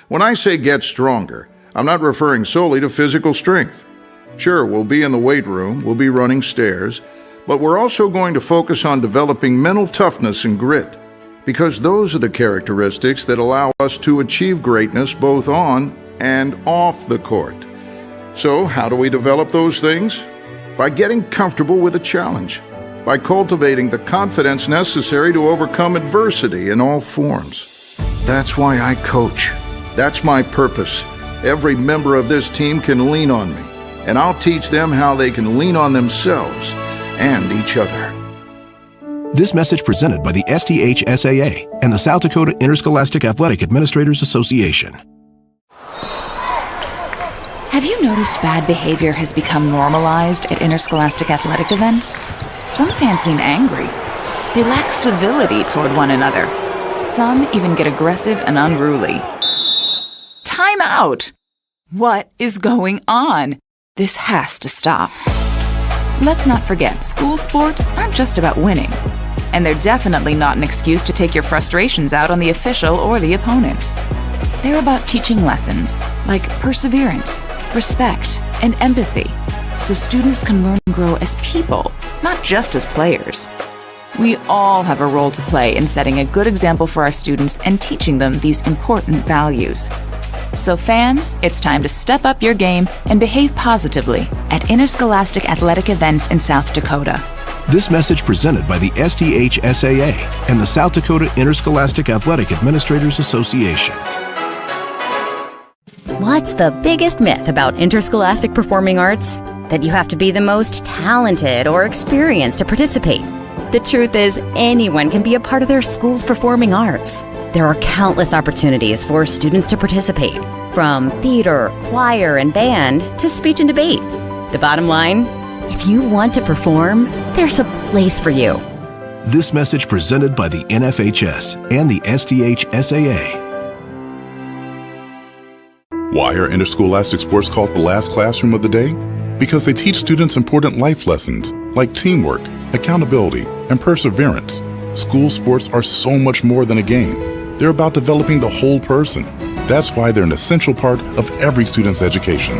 When I say get stronger, I'm not referring solely to physical strength. Sure, we'll be in the weight room, we'll be running stairs, but we're also going to focus on developing mental toughness and grit, because those are the characteristics that allow us to achieve greatness both on and off the court. So, how do we develop those things? By getting comfortable with a challenge, by cultivating the confidence necessary to overcome adversity in all forms. That's why I coach. That's my purpose. Every member of this team can lean on me, and I'll teach them how they can lean on themselves and each other. This message presented by the SDHSAA and the South Dakota Interscholastic Athletic Administrators Association. Have you noticed bad behavior has become normalized at interscholastic athletic events? Some fans seem angry. They lack civility toward one another. Some even get aggressive and unruly. Time out! What is going on? This has to stop. Let's not forget, school sports aren't just about winning. And they're definitely not an excuse to take your frustrations out on the official or the opponent. They're about teaching lessons like perseverance, respect, and empathy, so students can learn and grow as people, not just as players. We all have a role to play in setting a good example for our students and teaching them these important values. So fans, it's time to step up your game and behave positively at interscholastic athletic events in South Dakota. This message presented by the SDHSAA and the South Dakota Interscholastic Athletic Administrators Association. What's the biggest myth about interscholastic performing arts? That you have to be the most talented or experienced to participate. The truth is, anyone can be a part of their school's performing arts. There are countless opportunities for students to participate, from theater, choir, and band to speech and debate. The bottom line, if you want to perform, there's a place for you. This message presented by the NFHS and the SDHSAA. Why are interscholastic sports called the last classroom of the day? Because they teach students important life lessons like teamwork, accountability, and perseverance. School sports are so much more than a game. They're about developing the whole person. That's why they're an essential part of every student's education.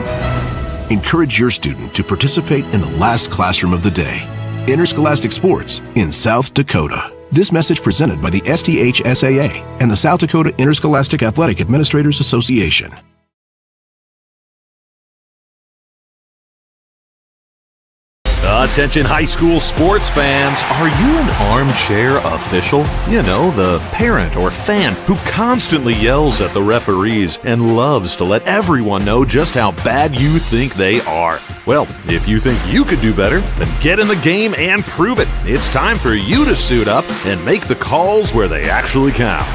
Encourage your student to participate in the last classroom of the day. Interscholastic sports in South Dakota. This message presented by the SDHSAA and the South Dakota Interscholastic Athletic Administrators Association. Attention high school sports fans, are you an armchair official? You know, the parent or fan who constantly yells at the referees and loves to let everyone know just how bad you think they are. Well, if you think you could do better, then get in the game and prove it. It's time for you to suit up and make the calls where they actually count.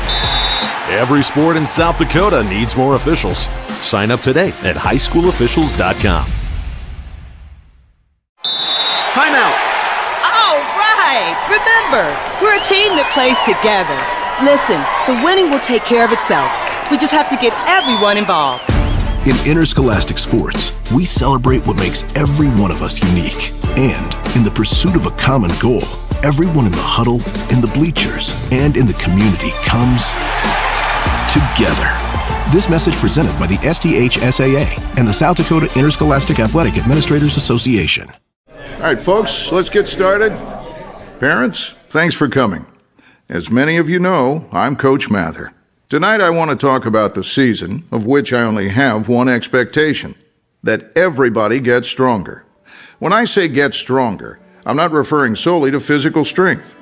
Every sport in South Dakota needs more officials. Sign up today at highschoolofficials.com. Timeout. All right! Remember, we're a team that plays together. Listen, the winning will take care of itself. We just have to get everyone involved. In interscholastic sports, we celebrate what makes every one of us unique. And in the pursuit of a common goal, everyone in the huddle, in the bleachers, and in the community comes together. This message presented by the STHSAA and the South Dakota Interscholastic Athletic Administrators Association. All right, folks, let's get started. Parents, thanks for coming. As many of you know, I'm Coach Mather. Tonight I want to talk about the season, of which I only have one expectation: that everybody gets stronger. When I say get stronger, I'm not referring solely to physical strength.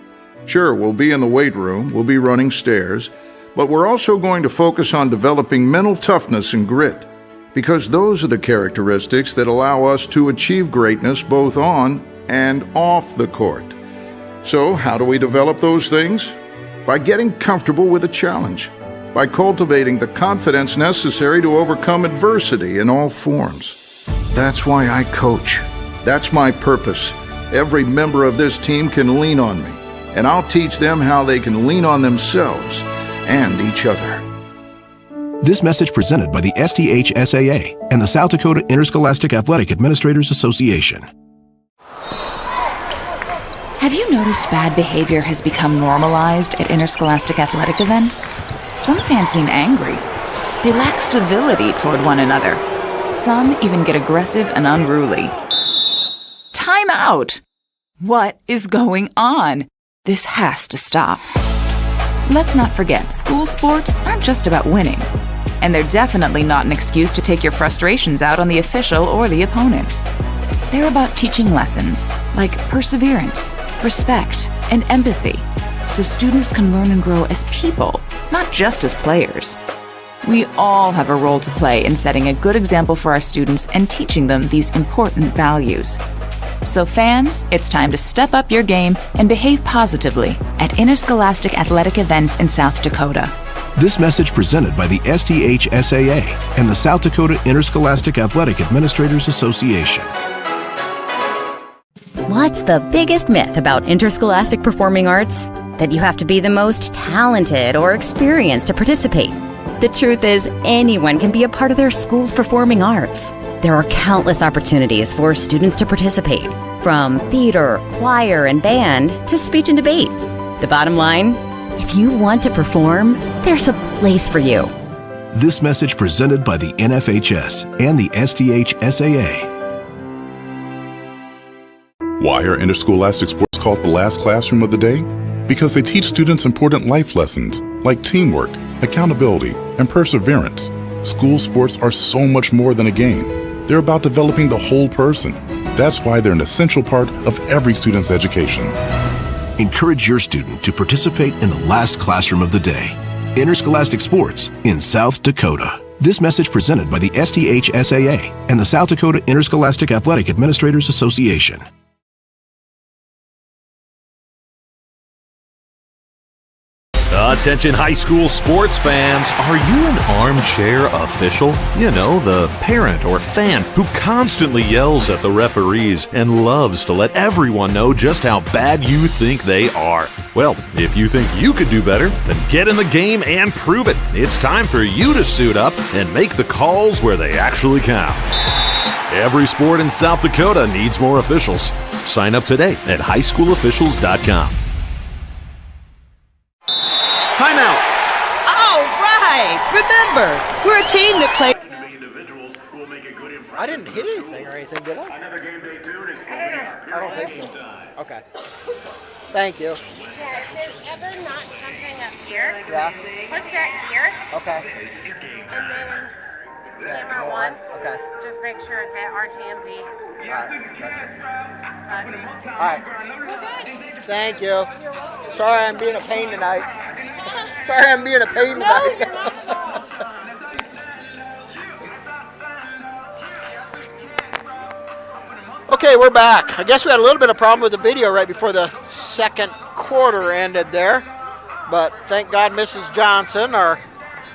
Sure, we'll be in the weight room, we'll be running stairs, but we're also going to focus on developing mental toughness and grit, because those are the characteristics that allow us to achieve greatness both on and off the court. So, how do we develop those things? By getting comfortable with a challenge, by cultivating the confidence necessary to overcome adversity in all forms. That's why I coach. That's my purpose. Every member of this team can lean on me, and I'll teach them how they can lean on themselves and each other. This message presented by the STHSAA and the South Dakota Interscholastic Athletic Administrators Association. Have you noticed bad behavior has become normalized at interscholastic athletic events? Some fans seem angry. They lack civility toward one another. Some even get aggressive and unruly. Time out! What is going on? This has to stop. Let's not forget, school sports aren't just about winning. And they're definitely not an excuse to take your frustrations out on the official or the opponent. They're about teaching lessons like perseverance, respect, and empathy, so students can learn and grow as people, not just as players. We all have a role to play in setting a good example for our students and teaching them these important values. So fans, it's time to step up your game and behave positively at interscholastic athletic events in South Dakota. This message presented by the STHSAA and the South Dakota Interscholastic Athletic Administrators Association. What's the biggest myth about interscholastic performing arts? That you have to be the most talented or experienced to participate. The truth is, anyone can be a part of their school's performing arts. There are countless opportunities for students to participate, from theater, choir, and band to speech and debate. The bottom line, if you want to perform, there's a place for you. This message presented by the NFHS and the STHSAA. Why are interscholastic sports called the last classroom of the day? Because they teach students important life lessons like teamwork, accountability, and perseverance. School sports are so much more than a game. They're about developing the whole person. That's why they're an essential part of every student's education. Encourage your student to participate in the last classroom of the day, interscholastic sports in South Dakota. This message presented by the STHSAA and the South Dakota Interscholastic Athletic Administrators Association. Attention high school sports fans, are you an armchair official? You know, the parent or fan who constantly yells at the referees and loves to let everyone know just how bad you think they are. Well, if you think you could do better, then get in the game and prove it. It's time for you to suit up and make the calls where they actually count. Every sport in South Dakota needs more officials. Sign up today at highschoolofficials.com. Timeout. All right. Remember, we're a team that plays. I didn't hit anything or anything, did I? I don't think so. Okay. Thank you. Yeah, if there's ever not something up here, Yeah. click that here, Okay. and then camera one. Okay. Just make sure it's at RTMV. All right. Thank you. Sorry I'm being a pain tonight. Sorry I'm being a pain tonight. Okay, we're back. I guess we had a little bit of problem with the video right before the second quarter ended there. But thank God Mrs. Johnson, our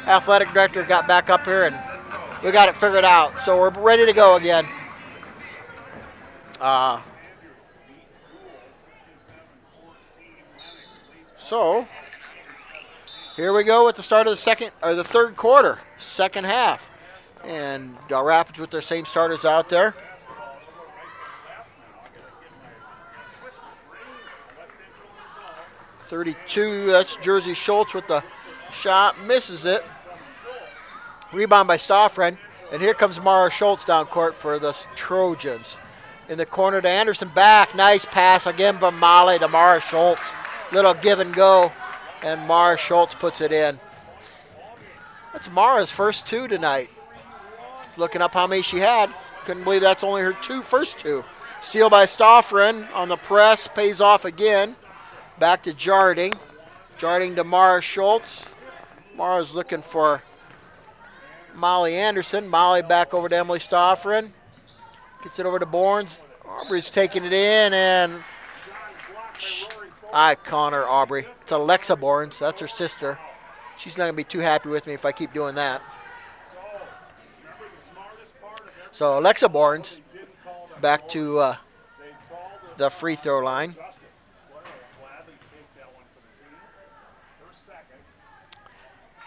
athletic director, got back up here and we got it figured out. So we're ready to go again. So here we go with the start of the third quarter, second half. And Del Rapids with their same starters out there. .32, that's Jersey Schultz with the shot, misses it. Rebound by Stoffren. And here comes Mara Schultz down court for the Trojans. In the corner to Anderson, back. Nice pass again from Molly to Mara Schultz. Little give and go, and Mara Schultz puts it in. That's Mara's first 2 tonight. Looking up how many she had. Couldn't believe that's only her first two. Steal by Stoffren on the press, pays off again. Back to Jarding. Jarding to Mara Schultz. Mara's looking for Molly Anderson. Molly back over to Emily Stoffren. Gets it over to Bournes. Aubrey's taking it in, and I call her Aubrey. It's Alexa Bournes. That's her sister. She's not going to be too happy with me if I keep doing that. So Alexa Bournes back to the free throw line.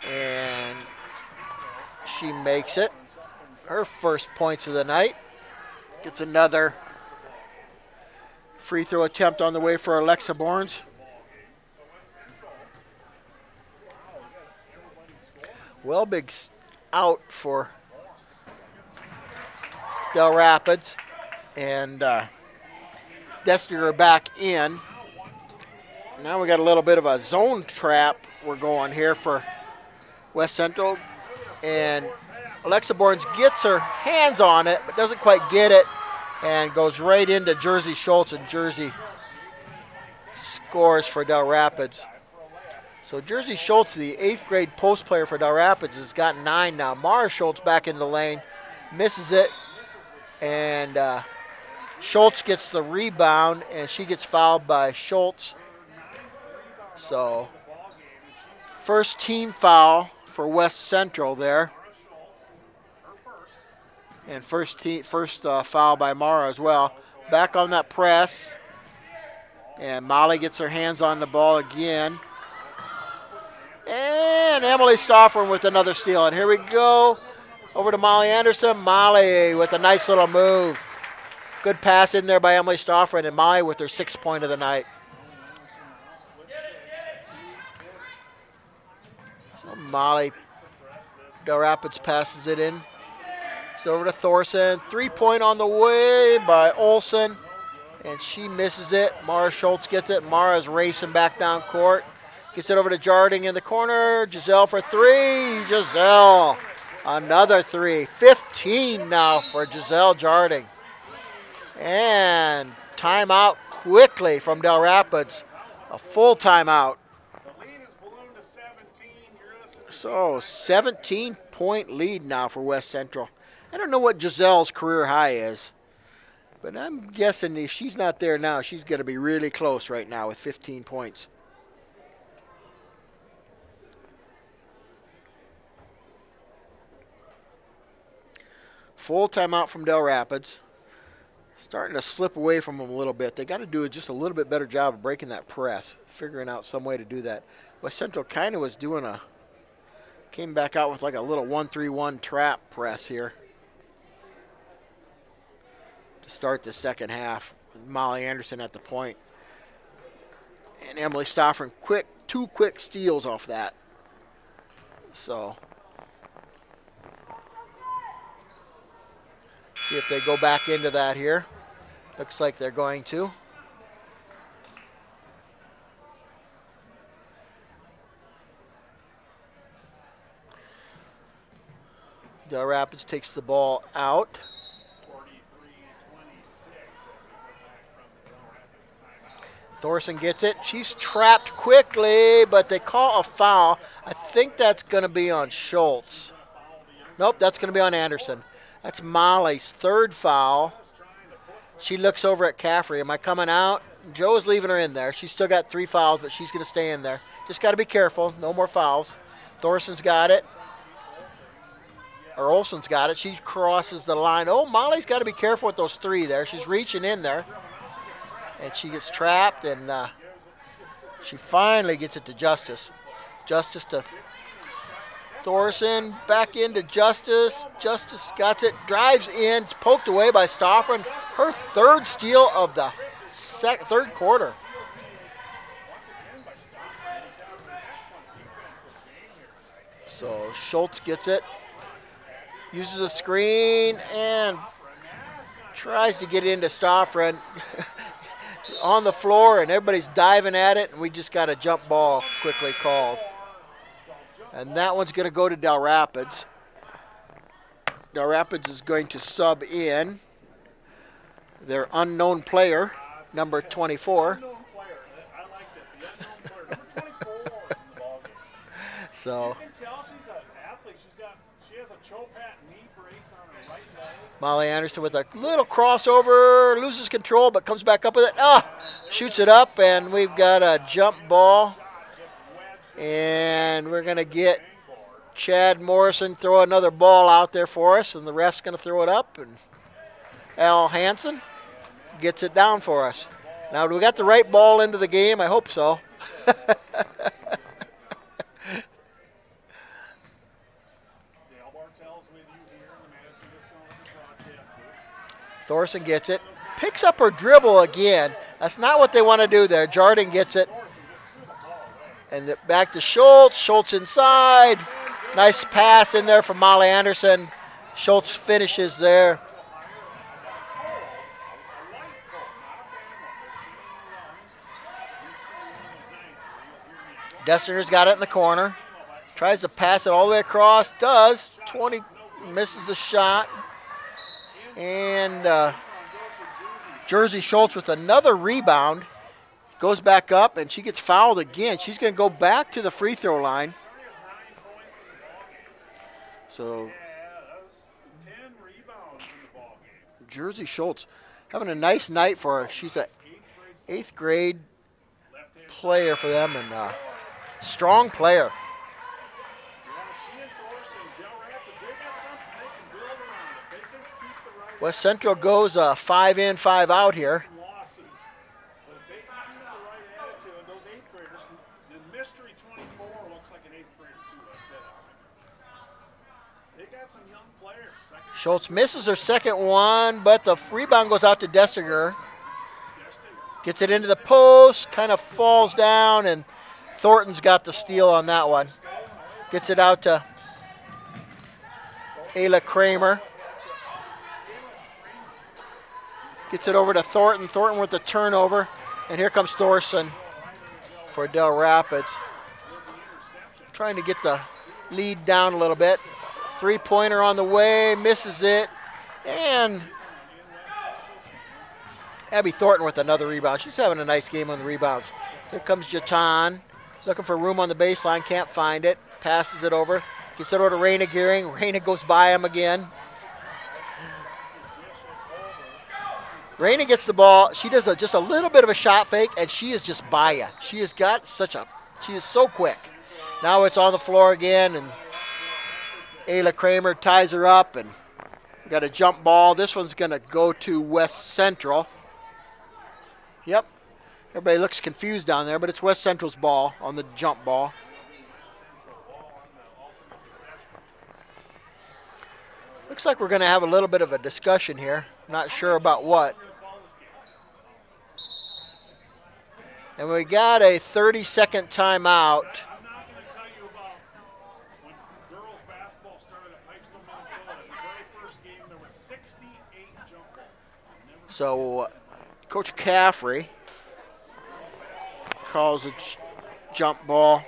And she makes it. Her first points of the night. Gets another free throw attempt on the way for Alexa Bournes. Welbig's out for Del Rapids. And Destinger back in. Now we got a little bit of a zone trap we're going here for West Central. And Alexa Bournes gets her hands on it, but doesn't quite get it, and goes right into Jersey Schultz, and Jersey scores for Del Rapids. So Jersey Schultz, the 8th grade post player for Del Rapids, has got 9 now. Mara Schultz back in the lane, misses it, and Schultz gets the rebound, and she gets fouled by Schultz. So first team foul for West Central there. And first foul by Mara as well. Back on that press. And Molly gets her hands on the ball again. And Emily Stoffren with another steal. And here we go. Over to Molly Anderson. Molly with a nice little move. Good pass in there by Emily Stoffren. And Molly with her 6th point of the night. So Molly, Del Rapids passes it in. So over to Thorson. 3-point on the way by Olsen. And she misses it. Mara Schultz gets it. Mara's racing back down court. Gets it over to Jarding in the corner. Giselle for 3. Giselle. Another 3. 15 now for Giselle Jarding. And timeout quickly from Del Rapids. A full timeout. So 17-point lead now for West Central. I don't know what Giselle's career high is, but I'm guessing if she's not there now, she's going to be really close right now with 15 points. Full timeout from Del Rapids. Starting to slip away from them a little bit. They got to do just a little bit better job of breaking that press, figuring out some way to do that. West Central kind of was doing came back out with like a little 1-3-1 trap press here to start the second half. Molly Anderson at the point. And Emily Stoffren, two quick steals off that. So, see if they go back into that here. Looks like they're going to. Del Rapids takes the ball out. Thorson gets it. She's trapped quickly, but they call a foul. I think that's going to be on Schultz. Nope, that's going to be on Anderson. That's Molly's 3rd foul. She looks over at Caffrey. Am I coming out? Joe's leaving her in there. She's still got 3 fouls, but she's going to stay in there. Just got to be careful. No more fouls. Thorson's got it. Or Olsen's got it. She crosses the line. Oh, Molly's got to be careful with those 3 there. She's reaching in there. And she gets trapped, and she finally gets it to Justice. Justice to Thorson. Back into Justice. Justice got it. Drives in. It's poked away by Stoffren. Her 3rd steal of the 3rd quarter. So Schultz gets it. Uses a screen and tries to get into Stoffren on the floor, and everybody's diving at it, and we just got a jump ball quickly called. And that one's going to go to Del Rapids. Del Rapids is going to sub in their unknown player, number 24. So you can tell she's an athlete. She has a Chopat knee brace on her right leg. Molly Anderson with a little crossover, loses control, but comes back up with it. Shoots it up, and we've got a jump ball. And we're going to get Chad Morrison throw another ball out there for us, and the ref's going to throw it up, and Al Hansen gets it down for us. Now, do we got the right ball into the game? I hope so. Thorson gets it, picks up her dribble again. That's not what they want to do there. Jardin gets it. And back to Schultz. Schultz inside. Nice pass in there from Molly Anderson. Schultz finishes there. Destinger's got it in the corner. Tries to pass it all the way across. Does. 20 misses the shot. And Jersey Schultz with another rebound. Goes back up, and she gets fouled again. She's going to go back to the free throw line. So Jersey Schultz having a nice night for her. She's an 8th grade player for them, and a strong player. West Central goes 5 in, 5 out here. Schultz misses her second one, but the rebound goes out to Destinger. Gets it into the post, kind of falls down, and Thornton's got the steal on that one. Gets it out to Ayla Kramer. Gets it over to Thornton. Thornton with the turnover. And here comes Thorson for Del Rapids. Trying to get the lead down a little bit. 3-pointer on the way. Misses it. And Abby Thornton with another rebound. She's having a nice game on the rebounds. Here comes Jatan. Looking for room on the baseline. Can't find it. Passes it over. Gets it over to Raina Gearing. Raina goes by him again. Raina gets the ball. She does just a little bit of a shot fake, and she is just by you. She is so quick. Now it's on the floor again, and Ayla Kramer ties her up, and we got a jump ball. This one's going to go to West Central. Yep. Everybody looks confused down there, but it's West Central's ball on the jump ball. Looks like we're going to have a little bit of a discussion here. Not sure about what. And we got a 30-second timeout. So Coach Caffrey calls a jump ball.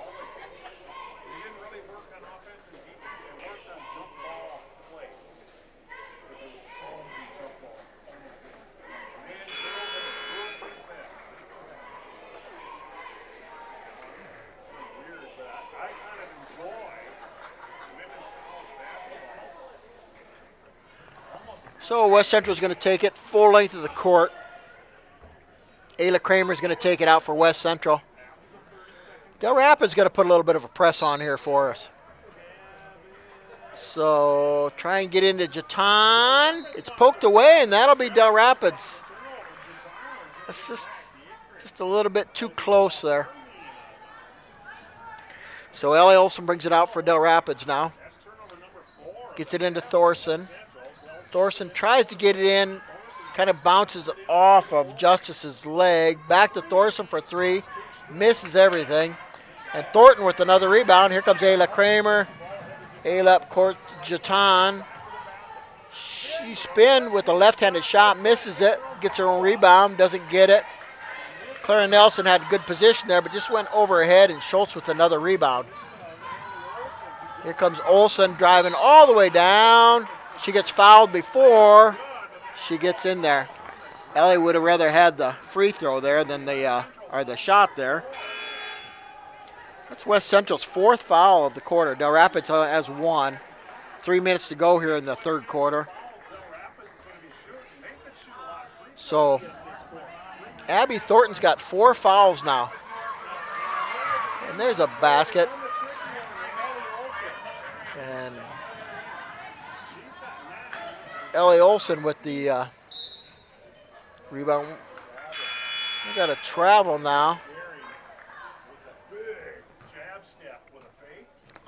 So West Central is going to take it full length of the court. Ayla Kramer is going to take it out for West Central. Del Rapids is going to put a little bit of a press on here for us. So try and get into Jatan. It's poked away, and that'll be Del Rapids. That's just a little bit too close there. So Ellie Olson brings it out for Del Rapids now. Gets it into Thorson. Thorson tries to get it in, kind of bounces off of Justice's leg. Back to Thorson for 3, misses everything. And Thornton with another rebound. Here comes Ayla Kramer. Ayla up court to Jatan. She spin with a left-handed shot, misses it, gets her own rebound, doesn't get it. Clara Nelson had good position there, but just went over her head, and Schultz with another rebound. Here comes Olsen driving all the way down. She gets fouled before she gets in there. Ellie would have rather had the free throw there than the shot there. That's West Central's 4th foul of the quarter. Del Rapids has 1. 3 minutes to go here in the 3rd quarter. So Abby Thornton's got 4 fouls now. And there's a basket. And Ellie Olsen with the rebound. We got a travel now.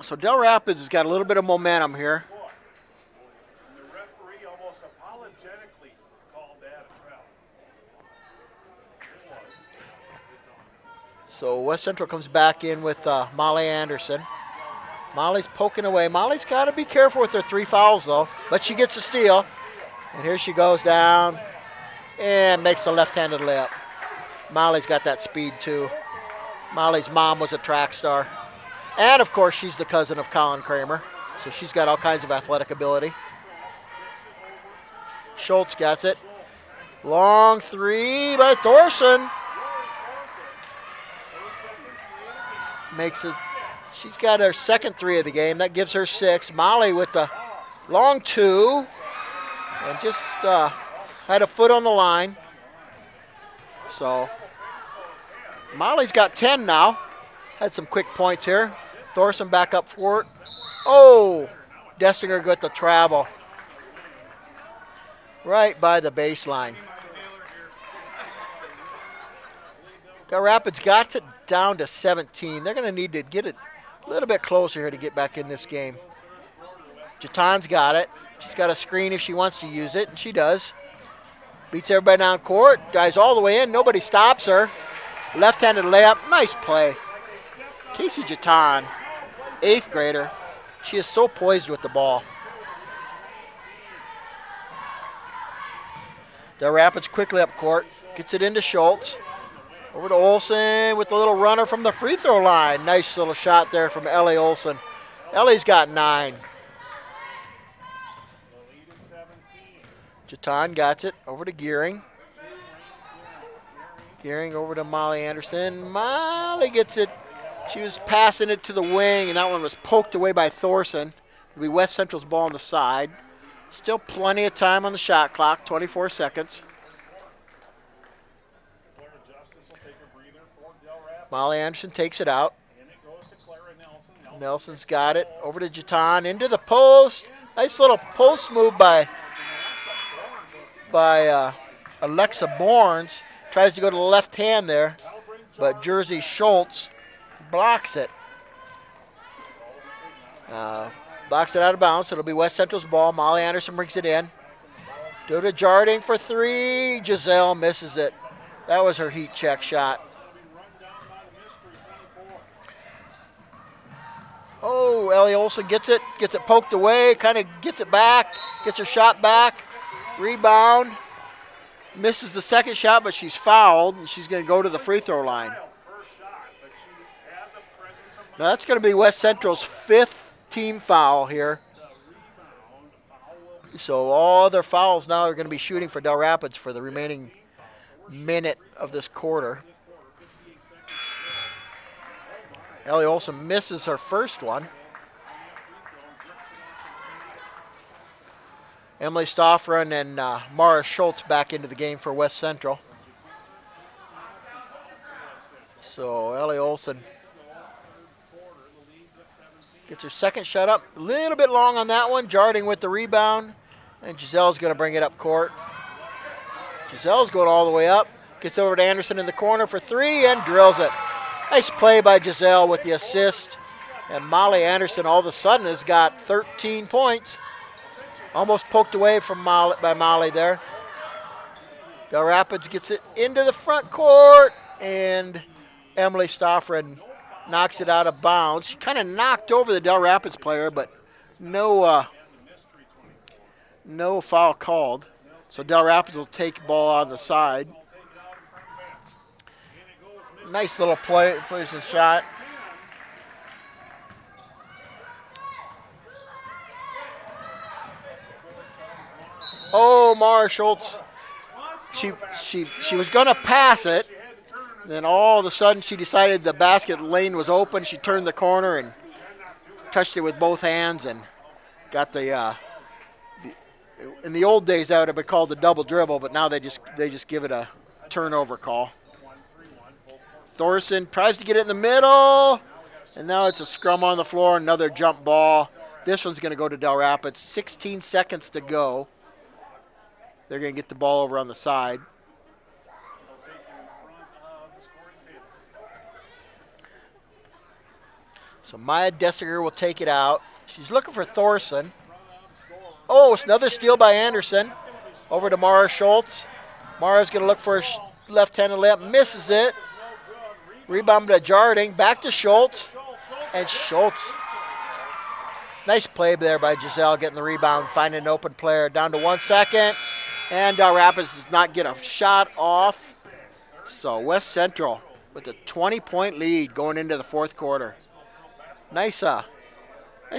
So Del Rapids has got a little bit of momentum here. The referee almost apologetically called that a travel. So West Central comes back in with Molly Anderson. Molly's poking away. Molly's got to be careful with her 3 fouls, though. But she gets a steal. And here she goes down and makes a left-handed layup. Molly's got that speed, too. Molly's mom was a track star. And, of course, she's the cousin of Colin Kramer. So she's got all kinds of athletic ability. Schultz gets it. Long 3 by Thorson. Makes it. She's got her 2nd 3 of the game. That gives her 6. Molly with the long 2. And just had a foot on the line. So Molly's got 10 now. Had some quick points here. Thorson back up for it. Oh, Destinger got the travel. Right by the baseline. Del Rapids got it down to 17. They're going to need to get it a little bit closer here to get back in this game. Jatan's got it. She's got a screen if she wants to use it, and she does. Beats everybody down court. Guys all the way in. Nobody stops her. Left-handed layup. Nice play. Casey Jatan, 8th grader. She is so poised with the ball. Del Rapids quickly up court. Gets it into Schultz. Over to Olsen with the little runner from the free throw line. Nice little shot there from Ellie Olsen. Ellie's got 9. Jatan got it over to Gearing. Gearing over to Molly Anderson. Molly gets it. She was passing it to the wing, and that one was poked away by Thorson. It'll be West Central's ball on the side. Still plenty of time on the shot clock, 24 seconds. Molly Anderson takes it out. Nelson's got it. Over to Jatan, into the post. Nice little post move by Alexa Bournes. Tries to go to the left hand there, but Jersey Schultz blocks it. Blocks it out of bounds. It'll be West Central's ball. Molly Anderson brings it in. Go to Jarding for 3. Giselle misses it. That was her heat check shot. Oh, Ellie Olsen gets it poked away, kind of gets it back, gets her shot back, rebound, misses the 2nd shot, but she's fouled, and she's going to go to the free throw line. Now that's going to be West Central's 5th team foul here. So all their fouls now are going to be shooting for Del Rapids for the remaining minute of this quarter. Ellie Olsen misses her first one. Emily Stoffren and Mara Schultz back into the game for West Central. So Ellie Olsen gets her 2nd shot up. A little bit long on that one. Jarding with the rebound. And Giselle's going to bring it up court. Giselle's going all the way up. Gets over to Anderson in the corner for 3 and drills it. Nice play by Giselle with the assist. And Molly Anderson all of a sudden has got 13 points. Almost poked away from by Molly there. Del Rapids gets it into the front court. And Emily Stoffren knocks it out of bounds. She kind of knocked over the Del Rapids player, but no No foul called. So Del Rapids will take ball on the side. Nice little play. Plays a shot. Oh, Mara Schultz. She was going to pass it. Then all of a sudden she decided the basket lane was open. She turned the corner and touched it with both hands and got the in the old days that would have been called the double dribble, but now they just give it a turnover call. Thorson tries to get it in the middle, and now it's a scrum on the floor, another jump ball. This one's going to go to Del Rapids. 16 seconds to go. They're going to get the ball over on the side. So Maya Dessiger will take it out. She's looking for Thorson. Oh, it's another steal by Anderson. Over to Mara Schultz. Mara's going to look for a left-handed layup. Misses it. Rebound to Jarding. Back to Schultz. And Schultz. Nice play there by Giselle getting the rebound, finding an open player. Down to 1 second. And Del Rapids does not get a shot off. So West Central with a 20-point lead going into the fourth quarter. Nice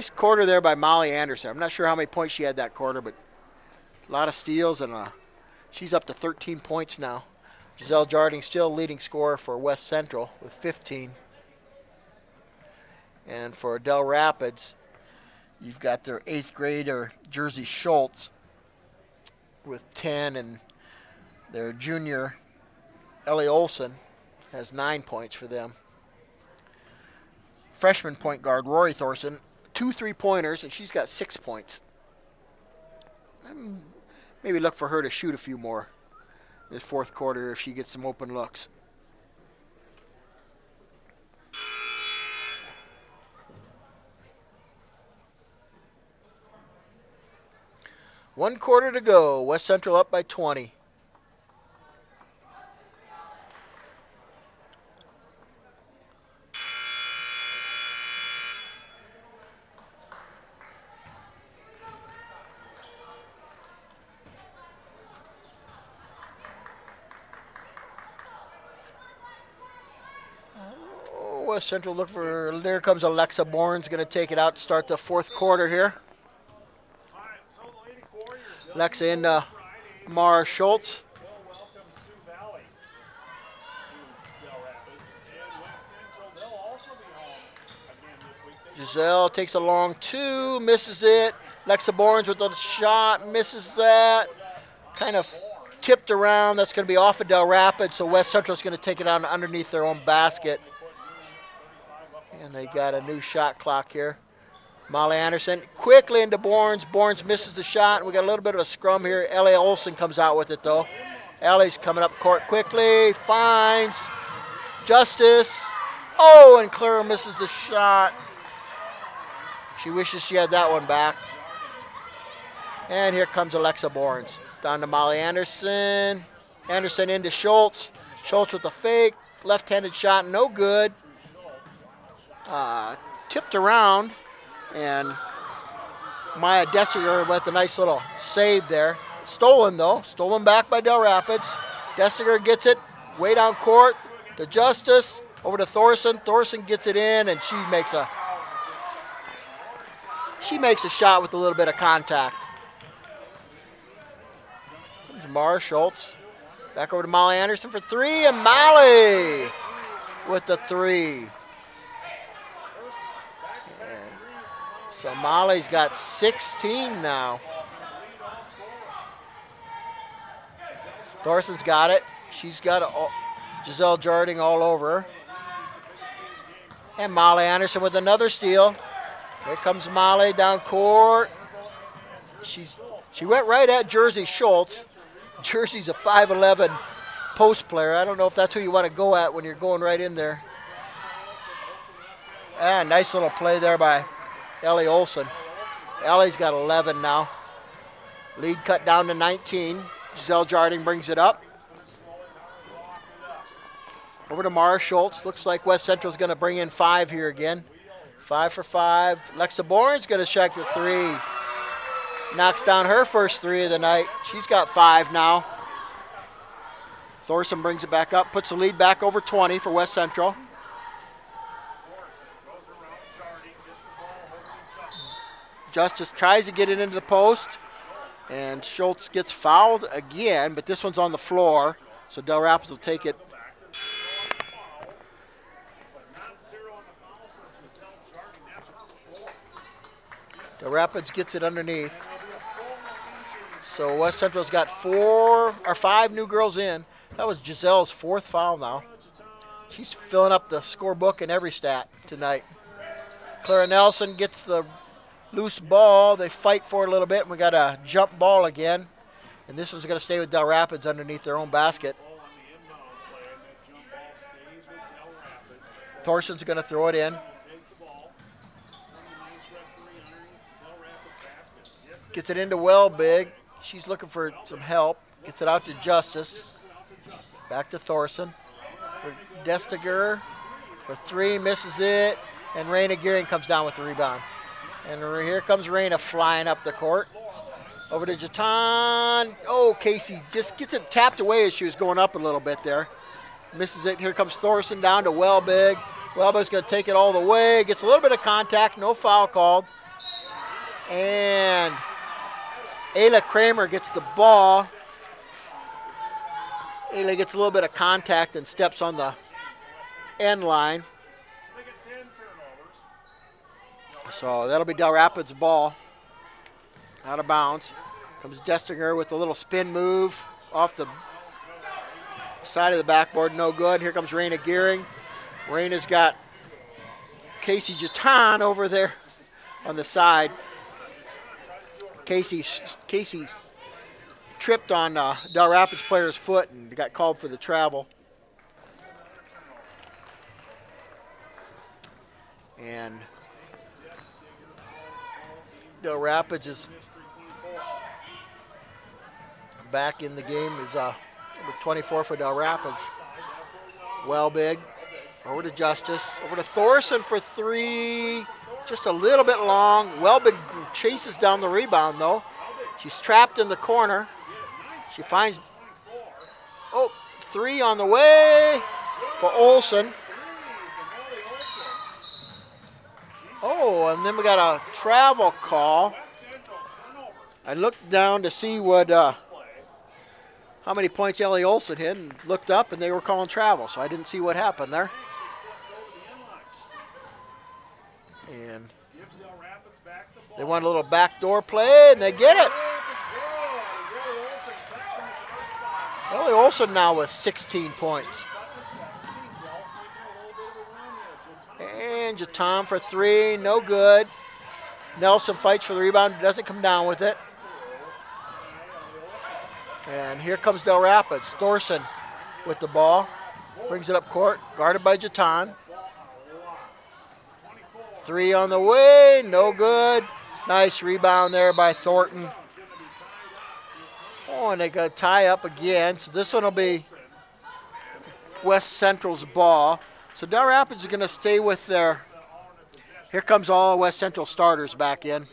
quarter there by Molly Anderson. I'm not sure how many points she had that quarter, but a lot of steals, and she's up to 13 points now. Giselle Jarding still leading scorer for West Central with 15. And for Del Rapids, you've got their 8th grader, Jersey Schultz, with 10, and their junior, Ellie Olson, has 9 points for them. Freshman point guard, Rory Thorson, 2 3-pointers, and she's got 6 points. Maybe look for her to shoot a few more this fourth quarter if she gets some open looks. One quarter to go. West Central up by 20. West Central look for, there comes Alexa Bourne's going to take it out to start the fourth quarter here. Alexa into Mara Schultz. Giselle takes a long 2, misses it. Alexa Bourne's with the shot, misses that. Kind of tipped around. That's going to be off of Del Rapids, so West Central's going to take it out underneath their own basket. And they got a new shot clock here. Molly Anderson quickly into Bournes. Bournes misses the shot. And we got a little bit of a scrum here. Ellie Olson comes out with it, though. Ellie's coming up court quickly. Finds Justice. Oh, and Clara misses the shot. She wishes she had that one back. And here comes Alexa Bournes. Down to Molly Anderson. Anderson into Schultz. Schultz with the fake. Left-handed shot, no good. Tipped around, and Maya Dessiger with a nice little save there. Stolen, though. Stolen back by Del Rapids. Dessiger gets it way down court to Justice. Over to Thorson. Thorson gets it in, and she makes a shot with a little bit of contact. Comes Mara Schultz. Back over to Molly Anderson for 3, and Molly with the 3. So Molly's got 16 now. Thorson's got it. She's got Giselle Jarding all over her. And Molly Anderson with another steal. Here comes Molly down court. She went right at Jersey Schultz. Jersey's a 5'11" post player. I don't know if that's who you want to go at when you're going right in there. Ah, nice little play there by Ellie Olson. Ellie's got 11 now. Lead cut down to 19. Giselle Jarding brings it up. Over to Mara Schultz. Looks like West Central's going to bring in 5 here again. 5 for 5. Alexa Bourne's going to check the 3. knocks down her first 3 of the night. She's got 5 now. Thorson brings it back up, puts the lead back over 20 for West Central. Justice tries to get it into the post, and Schultz gets fouled again, but this one's on the floor, so Del Rapids will take it. Del Rapids gets it underneath. So West Central's got 5 new girls in. That was Giselle's 4th foul now. She's filling up the scorebook in every stat tonight. Clara Nelson gets the loose ball. They fight for it a little bit, and we got a jump ball again. And this one's going to stay with Del Rapids underneath their own basket. Thorson's going to throw it in. Gets it into Welbig. She's looking for some help. Gets it out to Justice. Back to Thorson. Destiger for 3, misses it. And Raina Gearing comes down with the rebound. And here comes Raina flying up the court. Over to Jatan. Oh, Casey just gets it tapped away as she was going up a little bit there. Misses it. Here comes Thorson down to Welbig. Welbig's going to take it all the way. Gets a little bit of contact. No foul called. And Ayla Kramer gets the ball. Ayla gets a little bit of contact and steps on the end line. So that'll be Del Rapids' ball. Out of bounds. Comes Destinger with a little spin move off the side of the backboard. No good. Here comes Raina Gearing. Raina's got Casey Jatan over there on the side. Casey's tripped on Del Rapids player's foot and got called for the travel. And Del Rapids is back in the game. Is number 24 for Del Rapids. Welbig over to Justice. Over to Thorson for 3. Just a little bit long. Welbig chases down the rebound, though. She's trapped in the corner. She finds, 3 on the way for Olsen. Oh, and then we got a travel call. I looked down to see how many points Ellie Olsen hit, and looked up, and they were calling travel, so I didn't see what happened there. And they want a little backdoor play, and they get it. Ellie Olsen now with 16 points. And Jatan for 3, no good. Nelson fights for the rebound, doesn't come down with it. And here comes Del Rapids. Thorson with the ball. Brings it up court, guarded by Jatan. 3 on the way, no good. Nice rebound there by Thornton. Oh, and they got a tie up again. So this one will be West Central's ball. So Del Rapids is going to stay with their, here comes all West Central starters back in.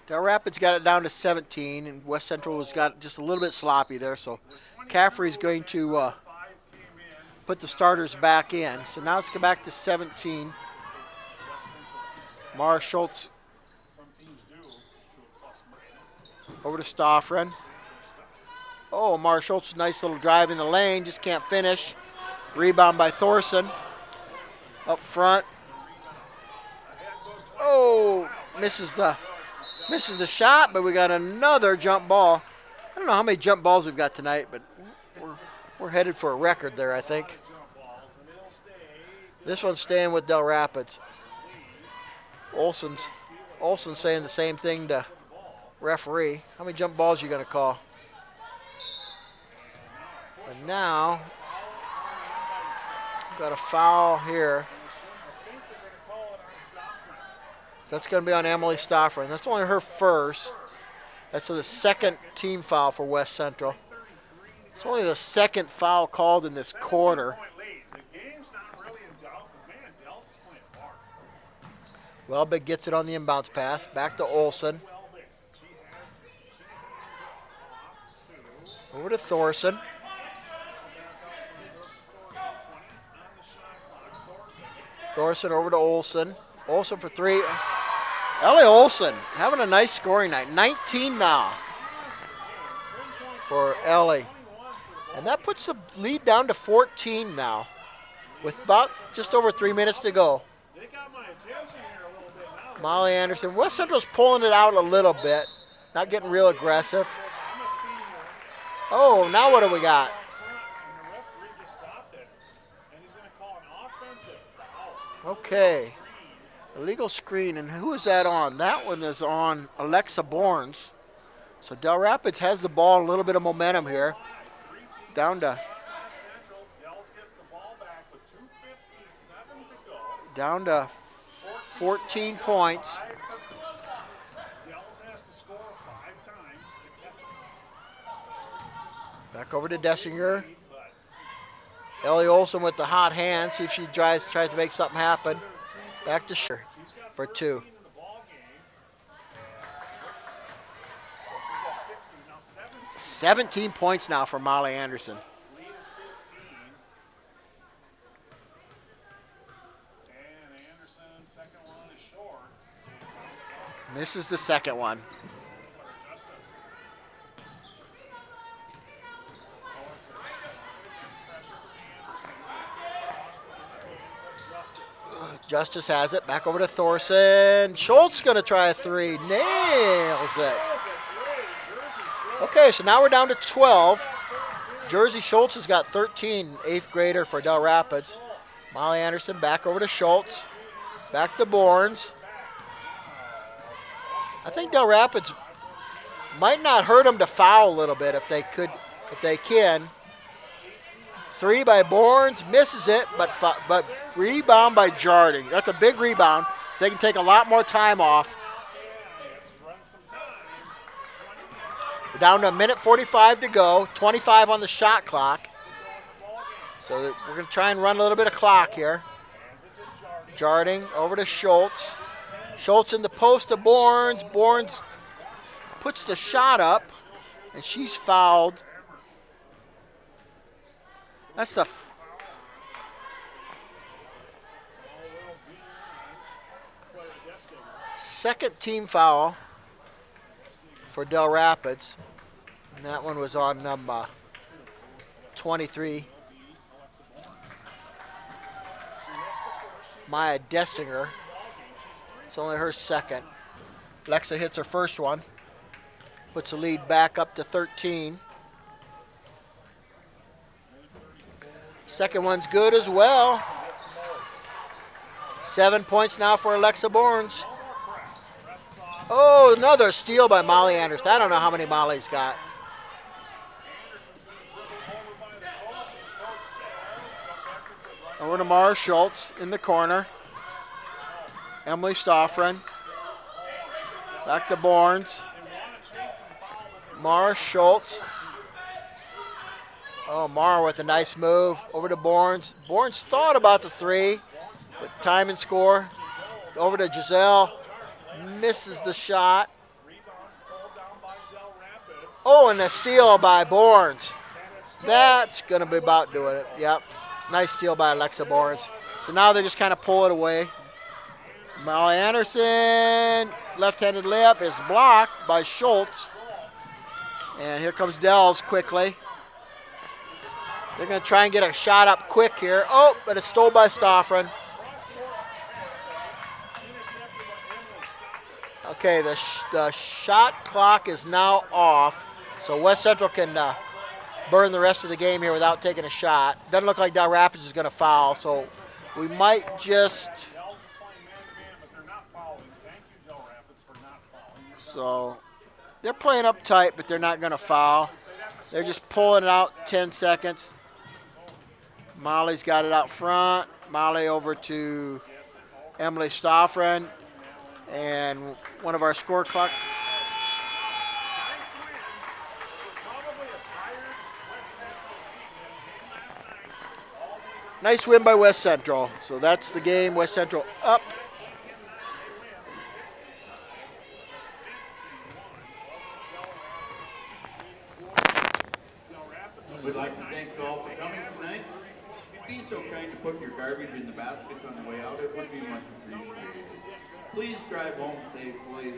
Del Rapids got it down to 17, and West Central has got just a little bit sloppy there. So Caffrey's going to put the starters back in. So now let's go back to 17. Mara Schultz over to Stoffren. Oh, Mara Schultz, nice little drive in the lane, just can't finish. Rebound by Thorson. Up front. Oh, misses the shot, but we got another jump ball. I don't know how many jump balls we've got tonight, but we're headed for a record there, I think. This one's staying with Del Rapids. Olsen's saying the same thing to referee. How many jump balls are you going to call? And now, we've got a foul here. That's going to be on Emily Stoffren. That's only her first. That's the second team foul for West Central. It's only the second foul called in this quarter. Welbeck gets it on the inbounds pass. Back to Olson. Over to Thorson. Thorson over to Olson. Olson for three. Ellie Olson having a nice scoring night. 19 now for Ellie. And that puts the lead down to 14 now with about just over 3 minutes to go. Molly Anderson. West Central's pulling it out a little bit. Not getting real aggressive. Oh, now what do we got? Okay. Illegal screen, and who is that on? That one is on Alexa Bournes. So Del Rapids has the ball, a little bit of momentum here. Down to 14 points. Back over to Dessinger. Ellie Olson with the hot hand. See if she tries to make something happen. Back to Scher for two. $17 points now for Molly Anderson. Misses the second one. Justice has it. Back over to Thorson. Schultz going to try a three. Nails it. Okay, so now we're down to 12. Jersey Schultz has got 13, 8th grader for Del Rapids. Molly Anderson back over to Schultz. Back to Bournes. I think Del Rapids might not hurt them to foul a little bit if they can. Three by Bournes, misses it, but rebound by Jarding. That's a big rebound. So they can take a lot more time off. We're down to 1:45 to go, 25 on the shot clock. So we're going to try and run a little bit of clock here. Jarding over to Schultz. Schultz in the post to Bournes. Bournes puts the shot up, and she's fouled. That's the second team foul for Del Rapids. And that one was on number 23. Maya Destinger. It's only her second. Lexa hits her first one. Puts the lead back up to 13. Second one's good as well. 7 points now for Alexa Bournes. Oh, another steal by Molly Anderson. I don't know how many Molly's got. Over to Mara Schultz in the corner. Emily Stoffren. Back to Bournes. Mara Schultz. Oh, Mara with a nice move. Over to Bournes. Bournes thought about the three, but time and score. Over to Giselle. Misses the shot. Oh, and a steal by Bournes. That's going to be about doing it. Yep. Nice steal by Alexa Bournes. So now they just kind of pull it away. Molly Anderson, left-handed layup is blocked by Schultz. And here comes Dells quickly. They're going to try and get a shot up quick here. Oh, but it's stole by Stoffren. Okay, the shot clock is now off. So West Central can burn the rest of the game here without taking a shot. Doesn't look like Del Rapids is going to foul, so we might just... So they're playing up tight, but they're not going to foul. They're just pulling it out 10 seconds. Molly's got it out front. Molly over to Emily Stoffren. And one of our score clock. Nice win by West Central. So that's the game. West Central up so kind to put your garbage in the baskets on the way out, it would be much appreciated. Please drive home safely,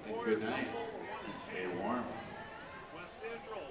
and good night, and stay warm. West Central